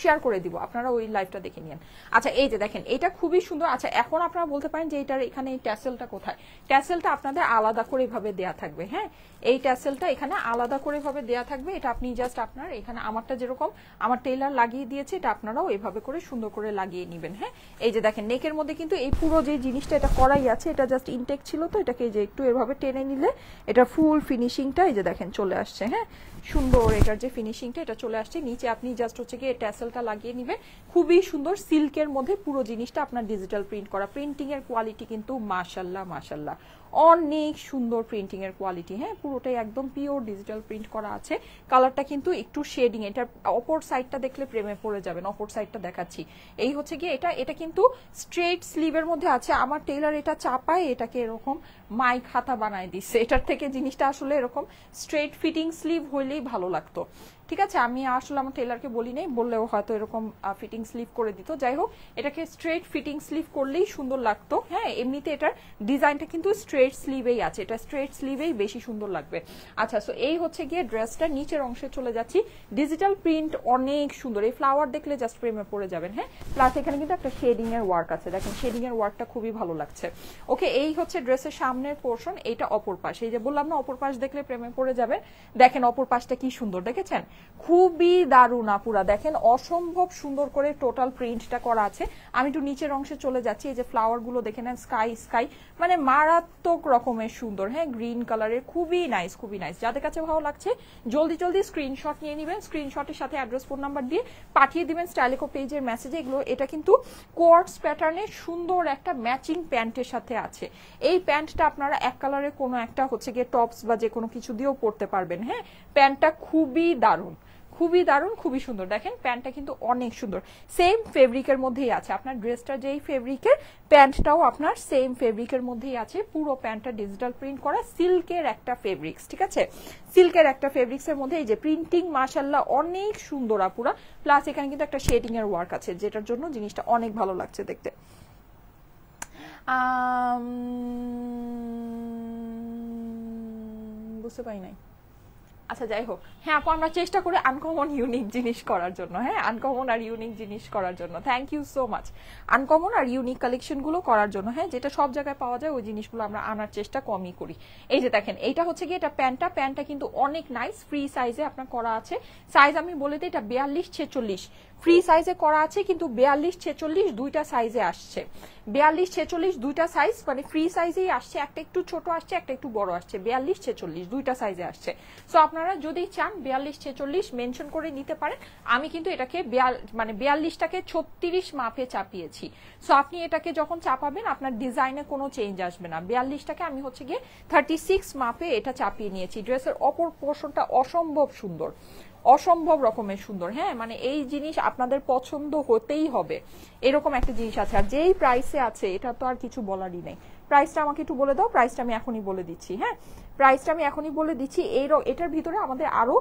শেয়ার করে দিব, আপনারা ওই লাইভটা দেখে নিন। আচ্ছা, এই যে দেখেন এটা খুবই সুন্দর। আচ্ছা, এখন আপনারা বলতে পারেন যে এটার এখানে এই ট্যাসেলটা কোথায়? ট্যাসেলটা আপনাদের আলাদা করে ভাবে দেয়া থাকবে। হ্যাঁ, এই ট্যাসেলটা এখানে আলাদা করে ভাবে দেয়া থাকবে। এটা আপনি জাস্ট আপনার এখানে আমারটা যেরকম আমার টেইলার লাগিয়ে দিয়েছে, এটা আপনারাও এইভাবে করে সুন্দর করে লাগিয়ে নেবেন। হ্যাঁ, এই যে দেখেন নেকের মধ্যে কিন্তু এই পুরো যে জিনিসটা এটা করাই আছে, এটা জাস্ট ইনটেক ছিল, তো এটাকে এই যে একটু এভাবে টেনে নিলে এটা ফুল ফিনিশিংটা এই যে দেখেন চলে আসছে। হ্যাঁ, সুন্দর এটার যে ফিনিশিংটা এটা চলে আসছে। নিচে আপনি জাস্ট হচ্ছে কি ট্যাসেলটা লাগিয়ে নিবে, খুবই সুন্দর সিল্কের মধ্যে পুরো জিনিসটা আপনার ডিজিটাল প্রিন্ট করা। প্রিন্টিং এর কোয়ালিটি কিন্তু মাশাল্লাহ মাশাল্লাহ, অনেক সুন্দর প্রিন্টিং এর কোয়ালিটি। হ্যাঁ, পুরোটাই একদম পিওর ডিজিটাল প্রিন্ট করা আছে। কালারটা কিন্তু একটু শেডিং, এটার অপর সাইডটা দেখলে প্রেমে পড়ে যাবেন। অপর সাইডটা দেখাচ্ছি, এই হচ্ছে গিয়ে এটা কিন্তু স্ট্রেট স্লিভের মধ্যে আছে। আমার টেইলার এটা চাপায় এটাকে এরকম মাইক হাতা বানায় দিচ্ছে, এটার থেকে জিনিসটা আসলে এরকম স্ট্রেট ফিটিং স্লিভ হইলেই ভালো লাগতো। ঠিক আছে, আমি আসলে আমার টেইলারকে বলি নাই, বললেও হয়তো এরকম ফিটিং স্লিভ করে দিত। যাই হোক, এটাকে স্ট্রেট ফিটিং স্লিভ করলেই সুন্দর লাগতো। হ্যাঁ, এমনিতে এটার ডিজাইনটা কিন্তু স্ট্রেট স্লিভেই আছে, এটা স্ট্রেট স্লিভেই বেশি সুন্দর লাগবে। আচ্ছা, সো এই হচ্ছে গিয়ে ড্রেসটা। নিচের অংশে চলে যাচ্ছি, ডিজিটাল প্রিন্ট অনেক সুন্দর, এই ফ্লাওয়ার দেখলে জাস্ট প্রেমে পড়ে যাবেন। হ্যাঁ, প্লাস এখানে কিন্তু একটা শেডিং এর ওয়ার্ক আছে, দেখেন শেডিং এর ওয়ার্কটা খুবই ভালো লাগছে। ওকে, এই হচ্ছে ড্রেসের সামনের পোর্শন, এইটা অপর পাশ। এই যে বললাম না অপর পাশ দেখলে প্রেমে পড়ে যাবে, দেখেন অপর পাশটা কি সুন্দর, দেখেছেন? খুবই দারুণ আপুরা, দেখেন অসম্ভব সুন্দর করে টোটাল প্রিন্টটা করা আছে। আমি একটু নিচের অংশে চলে যাচ্ছি, এই যে ফ্লাওয়ার গুলো দেখে নেন, স্কাই মানে মারাত্মক রকমের সুন্দর। হ্যাঁ, গ্রিন কালারের, খুবই নাইস, খুবই নাইস। যাদের কাছে ভালো লাগছে জলদি স্ক্রিনশট নিয়ে নেবেন, স্ক্রিনশটের সাথে অ্যাড্রেস ফোন নাম্বার দিয়ে পাঠিয়ে দিবেন স্টাইলিকো পেজের মেসেজে। এগুলো এটা কিন্তু কোয়ার্টস প্যাটার্নের সুন্দর একটা ম্যাচিং প্যান্টের সাথে আছে। এই প্যান্টটা আপনারা এক কালারের কোনো একটা হচ্ছে গিয়ে টপস বা যে কোনো কিছু দিয়েও পরতে পারবেন। হ্যাঁ, প্যান্টটা খুবই দারুণ, খুবই দারুণ, খুবই সুন্দর। দেখেন প্যান্টটা কিন্তু অনেক সুন্দর, সেম ফেব্রিকের মধ্যেই আছে। আপনার ড্রেসটা যেই ফেব্রিকের, প্যান্টটাও আপনার সেম ফেব্রিকের মধ্যেই আছে। পুরো প্যান্টটা ডিজিটাল প্রিন্ট করা, সিল্কের একটা ফেব্রিক্স। ঠিক আছে, সিল্কের একটা ফেব্রিক্সের মধ্যে এই যে প্রিন্টিং মাশাল্লাহ অনেক সুন্দর আপুরা। প্লাস এখানে কিন্তু একটা শেডিং এর ওয়ার্ক আছে, যেটার জন্য জিনিসটা অনেক ভালো লাগছে দেখতে। বুঝতে পারি নাই। আচ্ছা, যাই হোক, হ্যাঁ আপু আমরা চেষ্টা করি আনকমন ইউনিক জিনিস করার জন্য। হ্যাঁ, আনকমন আর ইউনিক জিনিস করার জন্য thank you so much. Uncommon আর ইউনিক কালেকশনগুলো করার জন্য, হ্যাঁ, যেটা সব জায়গায় পাওয়া যায় ওই জিনিসগুলো আমরা আনার চেষ্টা কমই করি। এই যে দেখেন এইটা হচ্ছে গিয়ে এটা প্যান্টটা কিন্তু অনেক নাইস, ফ্রি সাইজে আপনার করা আছে। সাইজ আমি বলে দিই, এটা 42-46 ফ্রি সাইজে করা আছে, কিন্তু 42-46 দুইটা সাইজে আসছে। 42-46 দুইটা সাইজ, মানে ফ্রি সাইজেই আসছে, একটা একটু ছোট আসছে, একটা একটু বড় আসছে। 42-46 দুইটা সাইজে আসছে। সো আপনারা যদি চান 42-46 মেনশন করে নিতে পারেন। আমি কিন্তু এটাকে 42টাকে 36 মাপে চাপিয়েছি। সো আপনি এটাকে যখন চাপাবেন আপনার ডিজাইনে কোনো চেঞ্জ আসবে না। 42টাকে আমি হচ্ছে গিয়ে 36 মাপে এটা চাপিয়ে নিয়েছি। ড্রেসের অপর পোর্শনটা অসম্ভব সুন্দর, অসম্ভব রকমের সুন্দর। হ্যাঁ, মানে এই জিনিস আপনাদের পছন্দ হতেই হবে, এরকম একটা জিনিস আছে। আর যেই প্রাইসে আছে এটা তো আর কিছু বলারই নেই। প্রাইসটা আমাকে একটু বলে দাও, প্রাইসটা আমি এখনই বলে দিচ্ছি। হ্যাঁ, প্রাইসটা আমি এখনই বলে দিচ্ছি। এটার ভিতরে আমাদের আরো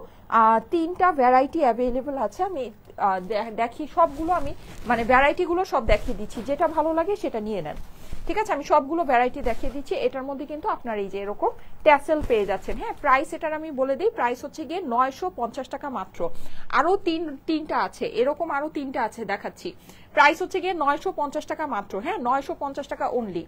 3টা ভ্যারাইটি অ্যাভেলেবল আছে। আমি দেখি সবগুলো, আমি মানে ভ্যারাইটিগুলো সব দেখিয়ে দিচ্ছি, যেটা ভালো লাগে সেটা নিয়ে নেন। ঠিক আছে, আমি সবগুলো ভ্যারাইটি দেখিয়ে দিচ্ছি। এটার মধ্যে কিন্তু আপনার এই যে এরকম ট্যাসেল পেয়ে যাচ্ছেন। হ্যাঁ, প্রাইস এটার আমি বলে দিই, প্রাইস হচ্ছে গিয়ে 950 টাকা মাত্র। আরো তিনটা আছে, এরকম আরো 3টা আছে দেখাচ্ছি। প্রাইস হচ্ছে গিয়ে 950 টাকা মাত্র। হ্যাঁ, 950 টাকা অনলি।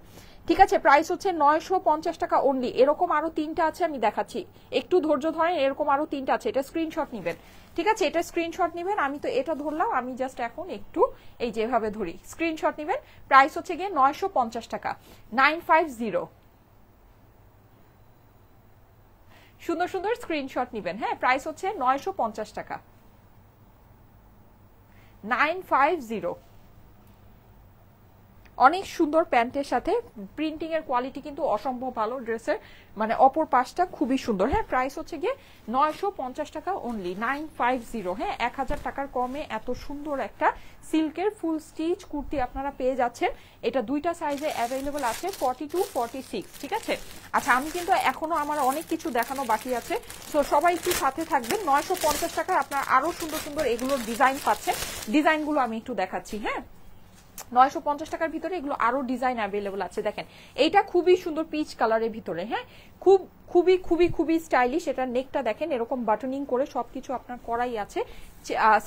ঠিক আছে, প্রাইস হচ্ছে 950 টাকা অনলি। এরকম আরো 3টা আছে, আমি দেখাচ্ছি, একটু ধৈর্য ধরেন। এরকম আরো 3টা আছে, এটা স্ক্রিনশট নিবেন। ঠিক আছে, এটা স্ক্রিনশট নেবেন। আমি তো এটা ধরলাম, আমি জাস্ট এখন একটু এই যেভাবে ধরি, স্ক্রিনশট নেবেন। প্রাইস হচ্ছে গিয়ে 950 টাকা, 950। সুন্দর সুন্দর স্ক্রিনশট নেবেন, হ্যাঁ। প্রাইস হচ্ছে 950 টাকা, 950। অনেক সুন্দর প্যান্টের সাথে প্রিন্টিং এর কোয়ালিটি কিন্তু অসম্ভব ভালো ড্রেসের, মানে অপর পাশটা খুবই সুন্দর, হ্যাঁ। প্রাইস হচ্ছে গিয়ে 950 টাকা অনলি, 950, হ্যাঁ। 1000 টাকার কমে এত সুন্দর একটা সিল্কের ফুল স্টিচ কুর্তি আপনারা পেয়ে যাচ্ছেন। এটা দুইটা সাইজে অ্যাভেলেবল আছে, 42, 46, ঠিক আছে। আচ্ছা, আমি কিন্তু এখনো আমার অনেক কিছু দেখানো বাকি আছে, তো সবাই একটু সাথে থাকবেন। 950 টাকায় আপনারা আরো সুন্দর সুন্দর এগুলোর ডিজাইন পাচ্ছেন। ডিজাইনগুলো আমি একটু দেখাচ্ছি, হ্যাঁ। 950 টাকার ভিতরে এগুলো আরো ডিজাইন অ্যাভেলেবল আছে। দেখেন এইটা খুবই সুন্দর পিচ কালারের ভিতরে, হ্যাঁ। খুবই খুবই খুবই স্টাইলিশ। এটা নেকটা দেখেন এরকম বাটনিং করে সবকিছু আপনার করাই আছে।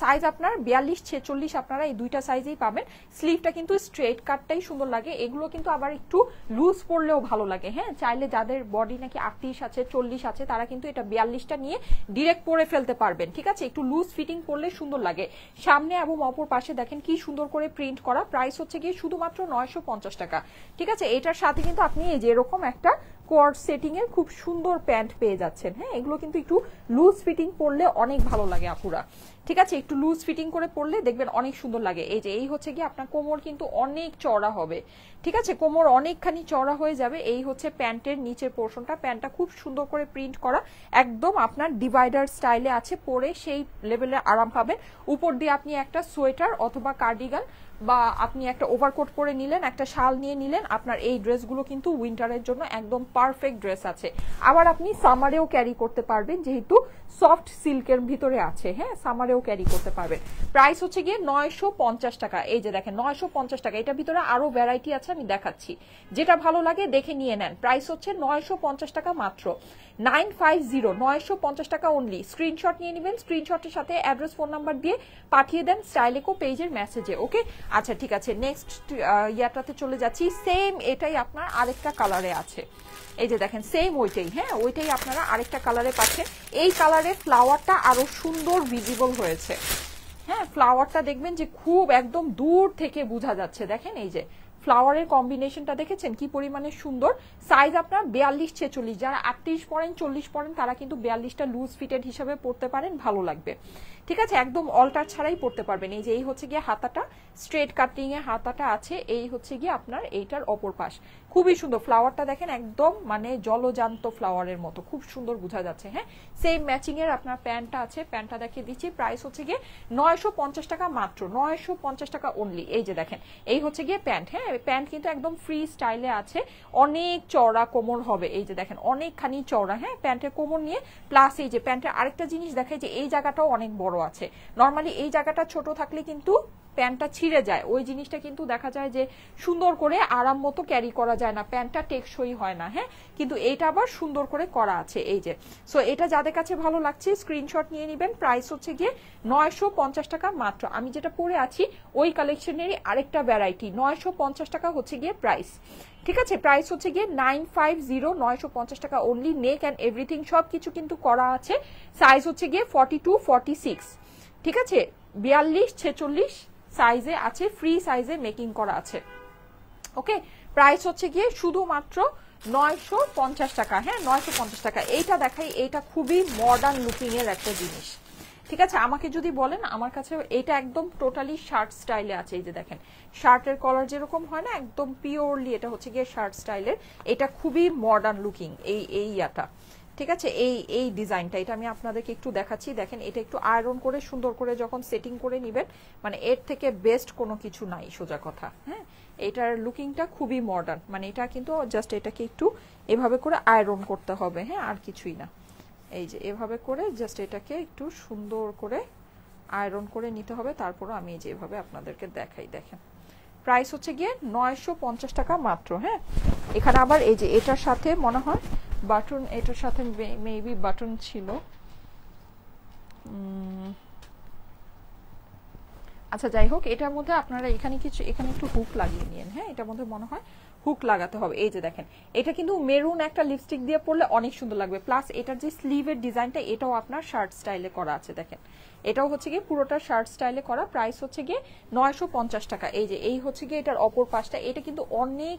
সাইজ আপনার 42, 46 আপনারা এই দুইটা সাইজেই পাবেন। স্লিভটা কিন্তু স্ট্রেট কাটটাই সুন্দর লাগে। এগুলো কিন্তু আবার একটু লুজ পরলেও ভালো লাগে, হ্যাঁ। চাইলে যাদের বডি নাকি 38 আছে, 40 আছে, তারা কিন্তু এটা 42টা নিয়ে ডিরেক্ট পরে ফেলতে পারবেন, ঠিক আছে। একটু লুজ ফিটিং পরলে সুন্দর লাগে। সামনে এবং অপর পাশে দেখেন কি সুন্দর করে প্রিন্ট করা। প্রাইস হচ্ছে গিয়ে শুধুমাত্র 950 টাকা, ঠিক আছে। এটার সাথে কিন্তু আপনি এই যে এরকম একটা কোয়ার্ড সেটিং এর খুব সুন্দর প্যান্ট পেয়ে যাচ্ছেন, হ্যাঁ। এগুলো কিন্তু একটু লুজ ফিটিং পরলে অনেক ভালো লাগে আপুরা, ঠিক আছে। একটু লুজ ফিটিং করে পরলে দেখবেন অনেক সুন্দর লাগে। এই যে এই হচ্ছে কি আপনার কোমর কিন্তু অনেক চওড়া হবে, ঠিক আছে। কোমর অনেকখানি চওড়া হয়ে যাবে। এই হচ্ছে প্যান্টের নিচের পোর্শনটা। প্যান্টটা খুব সুন্দর করে প্রিন্ট করা, একদম আপনার ডিভাইডার স্টাইলে আছে, পরে সেই লেভেলের আরাম পাবেন। উপর দিয়ে আপনি একটা সোয়েটার অথবা কার্ডিগান বা আপনি একটা ওভারকোট পরে নিলেন, একটা শাল নিয়ে নিলেন, আপনার এই ড্রেসগুলো কিন্তু উইন্টারের জন্য একদম পারফেক্ট ড্রেস আছে। আবার আপনি সামারেও ক্যারি করতে পারবেন, যেহেতু সফট সিল্কের ভিতরে আছে, হ্যাঁ। সামারেও ক্যারি করতে পারবেন। প্রাইস হচ্ছে গিয়ে 950 টাকা। এই যে দেখেন 950 টাকা। এটার ভিতরে আরো ভ্যারাইটি আছে, আমি দেখাচ্ছি, যেটা ভালো লাগে দেখে নিয়ে নেন। প্রাইস হচ্ছে 950 টাকা মাত্র, 950, 950 টাকা অনলি। স্ক্রিনশট নিয়ে নেবেন, স্ক্রিনশটের সাথে অ্যাড্রেস, ফোন নাম্বার দিয়ে পাঠিয়ে দেন স্টাইলেকো পেজের মেসেজে, ওকে। আচ্ছা ঠিক আছে, নেক্সট ইয়াটাতে চলে যাচ্ছি। সেম এটাই আপনার আরেকটা কালারে আছে, এই যে দেখেন সেম ওইটাই, হ্যাঁ। ওইটাই আপনারা আরেকটা কালারে পাচ্ছেন। এই কালারে ফ্লাওয়ারটা আরো সুন্দর ভিজিবল হয়েছে, হ্যাঁ। ফ্লাওয়ারটা দেখবেন যে খুব একদম দূর থেকে বোঝা যাচ্ছে। দেখেন এই যে ফ্লাওয়ারের কম্বিনেশনটা দেখেছেন কি পরিমাণে সুন্দর। সাইজ আপনার 42, 46, যারা 38 পরেন, 40 পরেন, তারা কিন্তু 42টা লুজ ফিটেড হিসাবে পড়তে পারেন, ভালো লাগবে, ঠিক আছে। একদম অল্টার ছাড়াই পড়তে পারবেন। এই যে এই হচ্ছে গিয়ে হাতাটা, স্ট্রেট কাটিং এ হাতাটা আছে। এই হচ্ছে গিয়ে আপনার এইটার অপর পাশ, খুবই সুন্দর। ফ্লাওয়ারটা দেখেন একদম মানে জলজান্ত ফ্লাওয়ারের মতো, খুব সুন্দর বোঝা যাচ্ছে, হ্যাঁ। সেম ম্যাচিং এর আপনার প্যান্টটা আছে, প্যান্টটা দেখিয়ে দিচ্ছি। প্রাইস হচ্ছে গিয়ে 950 টাকা মাত্র, 950 টাকা অনলি। এই যে দেখেন এই হচ্ছে গিয়ে প্যান্ট, হ্যাঁ। প্যান্ট কিন্তু একদম ফ্রি স্টাইলে আছে, অনেক চওড়া কোমর হবে। এই যে দেখেন অনেকখানি চওড়া, হ্যাঁ, প্যান্টের কোমর নিয়ে। প্লাস এই যে প্যান্টের আরেকটা জিনিস দেখাই যে এই জায়গাটাও অনেক বড় আছে। নর্মালি এই জায়গাটা ছোট থাকলে কিন্তু প্যান্টটা ছিঁড়ে যায়, ওই জিনিসটা কিন্তু দেখা যায় যে সুন্দর করে আরাম মতো ক্যারি করা যায় না, প্যান্টটা টেকসই হয় না, হ্যাঁ। কিন্তু এটা আবার সুন্দর করে করা আছে, এই যে। সো এটা যাদের কাছে ভালো লাগছে স্ক্রিনশট নিয়ে নেবেন। প্রাইস হচ্ছে গিয়ে 950 টাকা মাত্র। আমি যেটা পরে আছি ওই কালেকশনেরই আরেকটা ভ্যারাইটি, 950 টাকা হচ্ছে গিয়ে প্রাইস, ঠিক আছে। প্রাইস হচ্ছে গিয়ে 950, 950 টাকা অনলি। নেক অ্যান্ড এভরিথিং সব কিছু কিন্তু করা আছে। সাইজ হচ্ছে গিয়ে 42, 46, ঠিক আছে। 42, 46 সাইজে আছে, ফ্রি সাইজে মেকিং করা আছে, ওকে। প্রাইস হচ্ছে গিয়ে শুধুমাত্র 950 টাকা, হ্যাঁ, 950 টাকা। এইটা দেখাই, এইটা খুবই মডার্ন লুকিং এর একটা জিনিস, ঠিক আছে। আমাকে যদি বলেন, আমার কাছে এটা একদম টোটালি শার্ট স্টাইলে আছে। এই যে দেখেন শার্টের কলার যেরকম হয় না, একদম পিওরলি এটা হচ্ছে গিয়ে শার্ট স্টাইলের। এটা খুবই মডার্ন লুকিং এই ইয়াটা, ঠিক আছে। এই ডিজাইনটা এটা আমি আপনাদেরকে একটু দেখাচ্ছি। দেখেন এটা একটু আয়রন করে সুন্দর করে যখন সেটিং করে নেবেন, মানে এর থেকে বেস্ট কোনো কিছু নাই, সোজা কথা, হ্যাঁ। এটার লুকিংটা খুবই মডার্ন, মানে এটা কিন্তু জাস্ট এটাকে একটু এভাবে করে আয়রন করতে হবে, হ্যাঁ, আর কিছুই না। এই যে এভাবে করে জাস্ট এটাকে একটু সুন্দর করে আয়রন করে নিতে হবে। তারপর আমি এই যে এভাবে আপনাদেরকে দেখাই, দেখেন প্রাইস হচ্ছে গিয়ে 950 টাকা মাত্র, হ্যাঁ। এখানে আবার এই যে এটার সাথে মনে হয় বাটন, এটার সাথে মেবি বাটন ছিল, আচ্ছা যাই হোক, এটার মধ্যে আপনারা এখানে একটু হুক লাগিয়ে নিন। হ্যাঁ, এটার মধ্যে মনে হয় হুক লাগাতে হবে। এই যে দেখেন, এটা কিন্তু মেরুন একটা লিপস্টিক দিয়ে পরলে অনেক সুন্দর লাগবে। প্লাস এটার যে স্লিভের ডিজাইনটা, এটাও আপনার শার্ট স্টাইলে করা আছে। দেখেন, এটাও হচ্ছে গিয়ে পুরোটা শার্ট স্টাইলে করা। প্রাইস হচ্ছে গিয়ে 950 টাকা। এই যে এই হচ্ছে গিয়ে এটার অপর পাশটা, এটা কিন্তু অনেক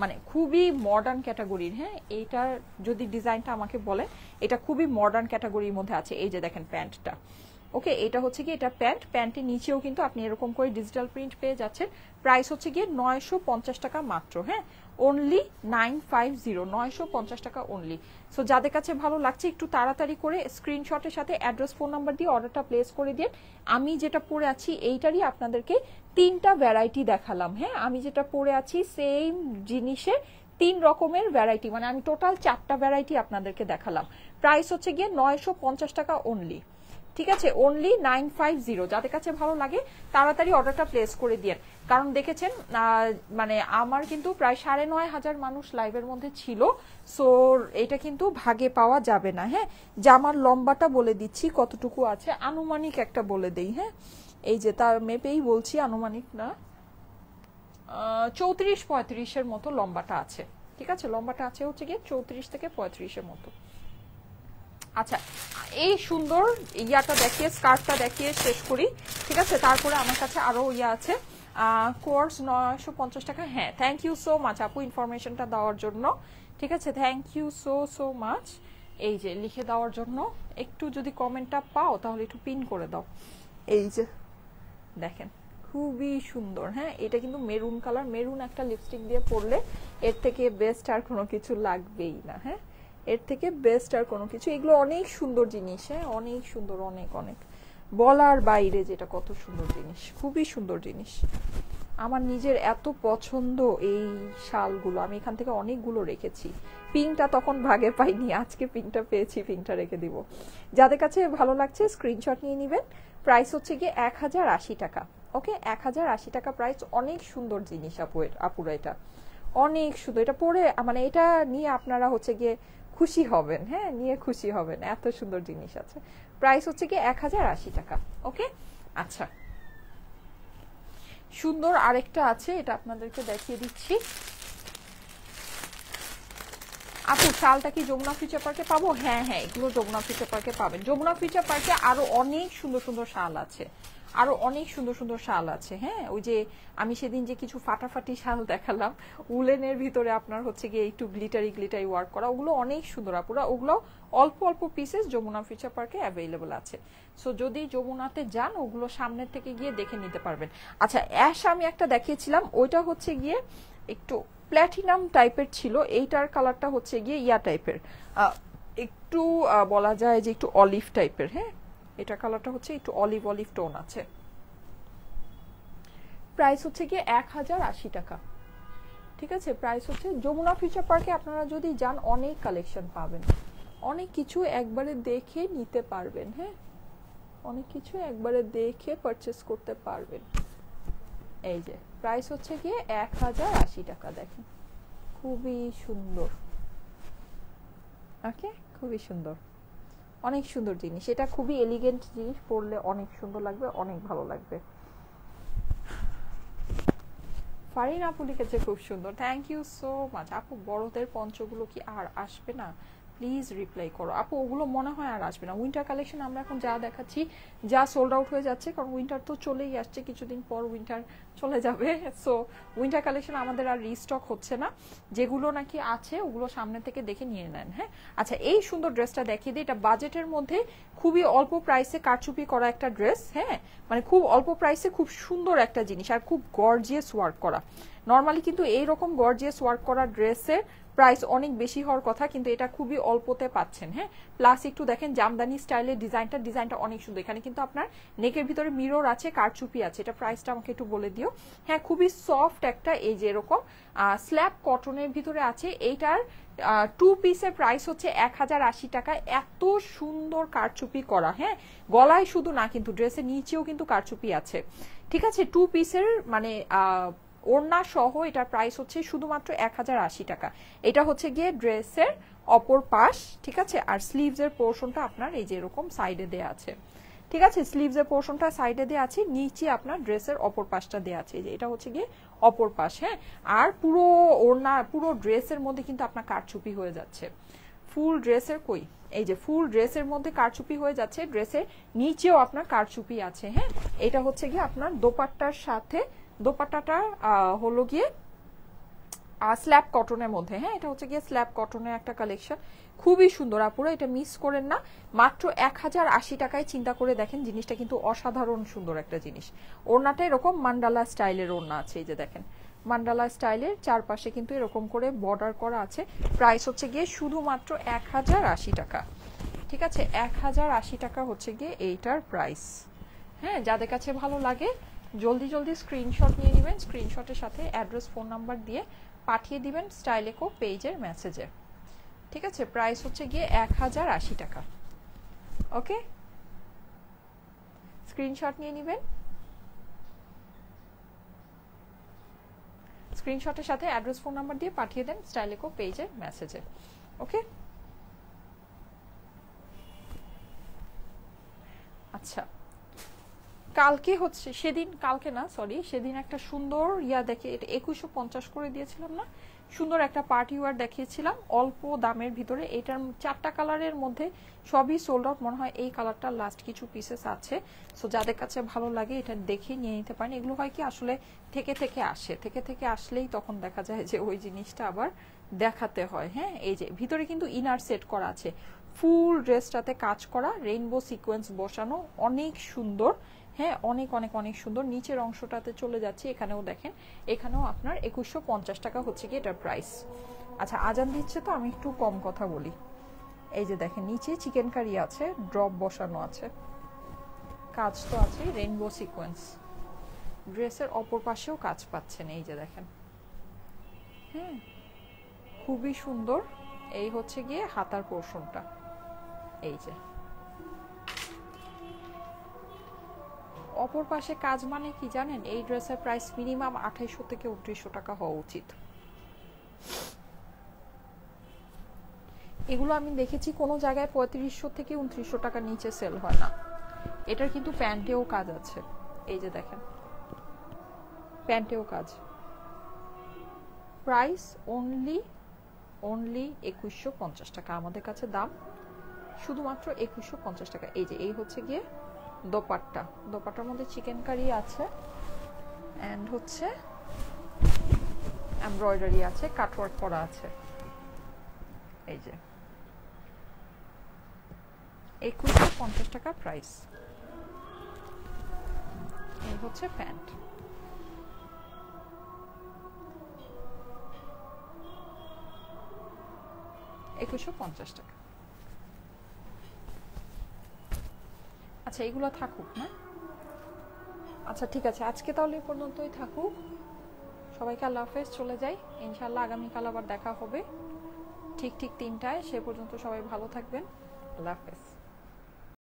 মানে খুবই মডার্ন ক্যাটাগরির। হ্যাঁ, এইটার যদি ডিজাইনটা আমাকে বলে, এটা খুবই মডার্ন ক্যাটাগরির মধ্যে আছে। এই যে দেখেন প্যান্টটা, ওকে, এটা হচ্ছে কি, এটা প্যান্টের নিচেও কিন্তু আপনি এরকম করে ডিজিটাল প্রিন্ট পেয়ে যাচ্ছেন। প্রাইস হচ্ছে গিয়ে 950 টাকা মাত্র। হ্যাঁ, অনলি 950, 950 টাকা অনলি। সো যাদের কাছে ভালো লাগছে একটু তাড়াতাড়ি করে স্ক্রিনশটের সাথে অ্যাড্রেস, ফোন নাম্বার দিয়ে অর্ডারটা প্লেস করে দিন। আমি যেটা পরে আছি এইটারই আপনাদেরকে 3টা ভ্যারাইটি দেখালাম। হ্যাঁ, আমি যেটা পরে আছি সেম জিনিসের 3 রকমের ভ্যারাইটি, মানে আমি টোটাল 4টা ভ্যারাইটি আপনাদেরকে দেখালাম। প্রাইস হচ্ছে গিয়ে 950 টাকা অনলি। ঠিক আছে, অনলি 950। যাদের কাছে ভালো লাগে তাড়াতাড়ি অর্ডারটা প্লেস করে দিন। কারণ দেখেছেন মানে আমার কিন্তু প্রায় 9,500 মানুষ লাইভের মধ্যে ছিল। সো এটা কিন্তু ভাগে পাওয়া যাবে না। হ্যাঁ, জামার লম্বাটা বলে দিচ্ছি কতটুকু আছে, আনুমানিক একটা বলে দেই। হ্যাঁ, এই যে তার মেপেই বলছি, আনুমানিক না, 34-35-এর মতো লম্বাটা আছে। ঠিক আছে, লম্বাটা আছে হচ্ছে গিয়ে 34 থেকে 35-এর মতো। আচ্ছা, এই সুন্দর ইয়াটা দেখিয়ে, স্কার্টটা দেখিয়ে শেষ করি। ঠিক আছে, তারপরে আমার কাছে আরো ইয়া আছে। কোর্স 950 টাকা। হ্যাঁ, থ্যাংক ইউ সো মাচ আপু ইনফরমেশনটা দেওয়ার জন্য। ঠিক আছে, থ্যাংক ইউ সো মাচ এই যে লিখে দেওয়ার জন্য। একটু যদি কমেন্টটা পাও তাহলে একটু পিন করে দাও। এই যে দেখেন, খুবই সুন্দর। হ্যাঁ, এটা কিন্তু মেরুন কালার, মেরুন একটা লিপস্টিক দিয়ে পরলে এর থেকে বেস্ট আর কোনো কিছু লাগবেই না। হ্যাঁ, এর থেকে বেস্ট আর কোনো কিছু, এগুলো অনেক সুন্দর জিনিস। হ্যাঁ, অনেক সুন্দর, অনেক অনেক বলার বাইরে, যেটা কত সুন্দর জিনিস, খুবই সুন্দর জিনিস। আমার নিজের এত পছন্দ এই শালগুলো, আমি এখান থেকে অনেকগুলো রেখেছি। পিঙ্কটা তখন ভাগে পাইনি, আজকে পিঙ্কটা পেয়েছি, পিঙ্কটা রেখে দিব। যাদের কাছে ভালো লাগছে স্ক্রিনশট নিয়ে নেবেন। প্রাইস হচ্ছে গিয়ে 1080 টাকা। ওকে, 1080 টাকা প্রাইস। অনেক সুন্দর জিনিস আপুরা, এটা অনেক সুন্দর। এটা পরে মানে এটা নিয়ে আপনারা হচ্ছে গিয়ে খুশি হবেন। হ্যাঁ, নিয়ে খুশি হবেন, এত সুন্দর জিনিস আছে। প্রাইস হচ্ছে গিয়ে 1080 টাকা। ওকে, আচ্ছা, সুন্দর আরেকটা আছে, এটা আপনাদেরকে দেখিয়ে দিচ্ছি। আপু শালটা কি যমুনা ফিউচার পার্কে পাবো? হ্যাঁ হ্যাঁ, এগুলো যমুনা ফিউচার পার্কে পাবেন। যমুনা ফিউচার পার্কে আরো অনেক সুন্দর সুন্দর শাল আছে, আরো অনেক সুন্দর সুন্দর শাল আছে। হ্যাঁ, ওই যে আমি সেদিন যে কিছু ফাটাফাটি শাল দেখালাম উলেনের ভিতরে আপনার হচ্ছে গিয়ে একটু গ্লিটারি ওয়ার্ক করা, ওগুলো অনেক সুন্দর আপুরা। ওগুলো অল্প অল্প পিসেস যমুনা ফিউচার পার্কে অ্যাভেলেবল আছে। সো যদি যমুনাতে যান ওগুলো সামনের থেকে গিয়ে দেখে নিতে পারবেন। আচ্ছা, অ্যাশ আমি একটা দেখিয়েছিলাম, ওইটা হচ্ছে গিয়ে একটু প্ল্যাটিনাম টাইপের ছিল। এইটার কালারটা হচ্ছে গিয়ে ইয়া টাইপের, একটু বলা যায় যে একটু অলিভ টাইপের। হ্যাঁ, এটা কালারটা হচ্ছে একটু অলিভ টোন আছে। প্রাইস হচ্ছে গিয়ে 1080 টাকা। ঠিক আছে, প্রাইস হচ্ছে। যমুনা ফিউচার পার্কে আপনারা যদি যান অনেক কালেকশন পাবেন, অনেক কিছু একবারে দেখে নিতে পারবেন। হ্যাঁ, অনেক কিছু একবারে দেখে পারচেস করতে পারবেন। এই যে প্রাইস হচ্ছে গিয়ে 1080 টাকা। দেখেন, খুবই সুন্দর। ওকে, খুবই সুন্দর, অনেক সুন্দর জিনিস। এটা খুবই এলিগেন্ট জিনিস, পরলে অনেক সুন্দর লাগবে, অনেক ভালো লাগবে। ফারিন আপু লিখেছে খুব সুন্দর, থ্যাংক ইউ সো মাচ। আপু বড়দের পঞ্চগুলো কি আর আসবে না? প্লিজ রিপ্লাই করো আপু। ওগুলো মনে হয় আর আসবে না। উইন্টার কালেকশন আমরা এখন যা দেখাচ্ছি যা সোল্ড আউট হয়ে যাচ্ছে, কারণ উইন্টার তো চলেই আসছে, কিছুদিন পর উইন্টার চলে যাবে। সো উইন্টার কালেকশন আমাদের আর রিস্টক হচ্ছে না। যেগুলো নাকি আছে ওগুলো সামনে থেকে দেখে নিয়ে নেন। হ্যাঁ, আচ্ছা, এই সুন্দর ড্রেসটা দেখিয়ে দিই। এটা বাজেটের মধ্যে খুবই অল্প প্রাইসে কারচুপি করা একটা ড্রেস। হ্যাঁ, মানে খুব অল্প প্রাইসে খুব সুন্দর একটা জিনিস, আর খুব গর্জিয়াস ওয়ার্ক করা। নর্মালি কিন্তু এইরকম গর্জিয়াস ওয়ার্ক করা ড্রেসের প্রাইস অনেক বেশি হওয়ার কথা, কিন্তু এটা খুবই অল্পতে পাচ্ছেন। হ্যাঁ, প্লাস একটু দেখেন জামদানি স্টাইলের ডিজাইনটা অনেক সুন্দর। এখানে কিন্তু আপনার নেকের ভিতরে মিরর আছে, কারচুপি আছে। এটা প্রাইসটা আমাকে একটু বলে দিও। হ্যাঁ, খুবই সফট একটা, এই যে এরকম স্ল্যাব কটনের ভিতরে আছে। এইটার 2 পিসের প্রাইস হচ্ছে 1080 টাকা। এত সুন্দর কারচুপি করা। হ্যাঁ, গলায় শুধু না, কিন্তু ড্রেসের নিচেও কিন্তু কারচুপি আছে। ঠিক আছে, 2 পিসের মানে ওড়না সহ এটার প্রাইস হচ্ছে শুধুমাত্র 1080 টাকা। এটা হচ্ছে গিয়ে ড্রেসের অপর পাশ। ঠিক আছে, আর স্লিভস এর পোর্শনটা আপনার এই যে এরকম সাইডে দেয়া আছে। ঠিক আছে, স্লিভসের পোর্শনটা সাইডে দেওয়া আছে, নিচে আপনার ড্রেসের অপর পাশটা দেওয়া আছে, যে এটা হচ্ছে গিয়ে অপর পাশ। হ্যাঁ, আর পুরো ওড়না পুরো ড্রেসের মধ্যে কিন্তু আপনার কারচুপি হয়ে যাচ্ছে। ফুল ড্রেসের কই, এই যে ফুল ড্রেসের মধ্যে কারচুপি হয়ে যাচ্ছে, ড্রেসের নিচেও আপনার কারচুপি আছে। হ্যাঁ, এটা হচ্ছে গিয়ে আপনার দোপাট্টার সাথে, দোপাট্টাটা হলো গিয়ে স্ল্যাব কটনের মধ্যে। হ্যাঁ, এটা হচ্ছে গিয়ে স্ল্যাব কটনের একটা কালেকশন, খুবই সুন্দর আপুরা, এটা মিস করেন না। মাত্র 1080 টাকায়, চিন্তা করে দেখেন জিনিসটা কিন্তু অসাধারণ সুন্দর একটা জিনিস। ওড়নাটা এরকম মান্ডালা স্টাইলের ওড়না আছে, এই যে দেখেন মান্ডালা স্টাইলের, চারপাশে কিন্তু এরকম করে বর্ডার করা আছে। প্রাইস হচ্ছে গিয়ে শুধুমাত্র 1080 টাকা। ঠিক আছে, 1080 টাকা হচ্ছে গিয়ে এইটার প্রাইস। হ্যাঁ, যাদের কাছে ভালো লাগে জলদি জলদি স্ক্রিনশট নিয়ে নেবেন, স্ক্রিনশটের সাথে অ্যাড্রেস ফোন নাম্বার দিয়ে পাঠিয়ে দিবেন স্টাইলেকো পেজের মেসেজে। ঠিক আছে, প্রাইস হচ্ছে গিয়ে 1080 টাকা। ওকে, স্ক্রিনশট নিয়ে নেবেন, স্ক্রিনশটের সাথে অ্যাড্রেস ফোন নাম্বার দিয়ে পাঠিয়ে দেন স্টাইলেকো পেজের মেসেজে। ওকে, আচ্ছা কালকে হচ্ছে, সেদিন কালকে না সরি, সেদিন একটা সুন্দর দেখে, এটা 2150 করে দিয়েছিলাম না, সুন্দর একটা পার্টি ওয়্যার দেখিয়েছিলাম অল্প দামের ভিতরে। এটার 4টা কালারের মধ্যে সবই সোল্ড আউট, মনে হয় এই কালারটা লাস্ট কিছু পিসেস আছে। সো যাদের কাছে ভালো লাগে এটা দেখে নিয়ে নিতে পারেন। এগুলো হয় কি আসলে থেকে আসে, থেকে আসলেই তখন দেখা যায় যে ওই জিনিসটা আবার দেখাতে হয়। হ্যাঁ, এই যে ভিতরে কিন্তু ইনার সেট করা আছে, ফুল ড্রেসটাতে কাজ করা, রেইনবো সিকোয়েন্স বসানো, অনেক সুন্দর। হ্যাঁ, অনেক অনেক অনেক সুন্দর। নিচের অংশটাতে চলে যাচ্ছে, এখানেও দেখেন, এখানেও আপনার 2150 টাকা হচ্ছে কি এটার প্রাইস। আচ্ছা, আজান দিচ্ছে তো আমি একটু কম কথা বলি। এই যে দেখেন নিচে চিকেন কারি আছে, ড্রপ বসানো আছে, কাজ তো আছে, রেইনবো সিকোয়েন্স, ড্রেসের অপর পাশেও কাজ পাচ্ছেন, এই যে দেখেন। হ্যাঁ, খুবই সুন্দর। এই হচ্ছে গিয়ে হাতার পোর্শনটা, এই যে অপর পাশে কাজ, মানে কি জানেন, এই ড্রেসের প্রাইস মিনিমাম 2800 থেকে 2900 টাকা হওয়া উচিত। এগুলো আমি দেখেছি কোনো জায়গায় 3500 থেকে 2900 টাকার নিচে সেল হয় না। এটার কিন্তু প্যান্টেও কাজ আছে, এই যে দেখেন প্যান্টেও কাজ। প্রাইস অনলি 2150 টাকা, আমাদের কাছে দাম শুধুমাত্র 2150 টাকা। এই যে এই হচ্ছে গিয়ে দোপাট্টা, দোপাট্টার মধ্যে চিকেন কারি আছে, এন্ড হচ্ছে এমব্রয়ডারি আছে, কাটওয়ার্ক করা আছে। এই যে 2150 টাকা প্রাইস। এই হচ্ছে প্যান্ট, 2150 টাকা। আচ্ছা, এগুলো থাকুক না? আচ্ছা ঠিক আছে, আজকে তাহলে এই পর্যন্তই থাকুক। সবাইকে আল্লাহ হাফেজ, চলে যাই। ইনশাআল্লাহ আগামীকাল আবার দেখা হবে ঠিক 3টায়। সে পর্যন্ত সবাই ভালো থাকবেন। আল্লাহ হাফেজ।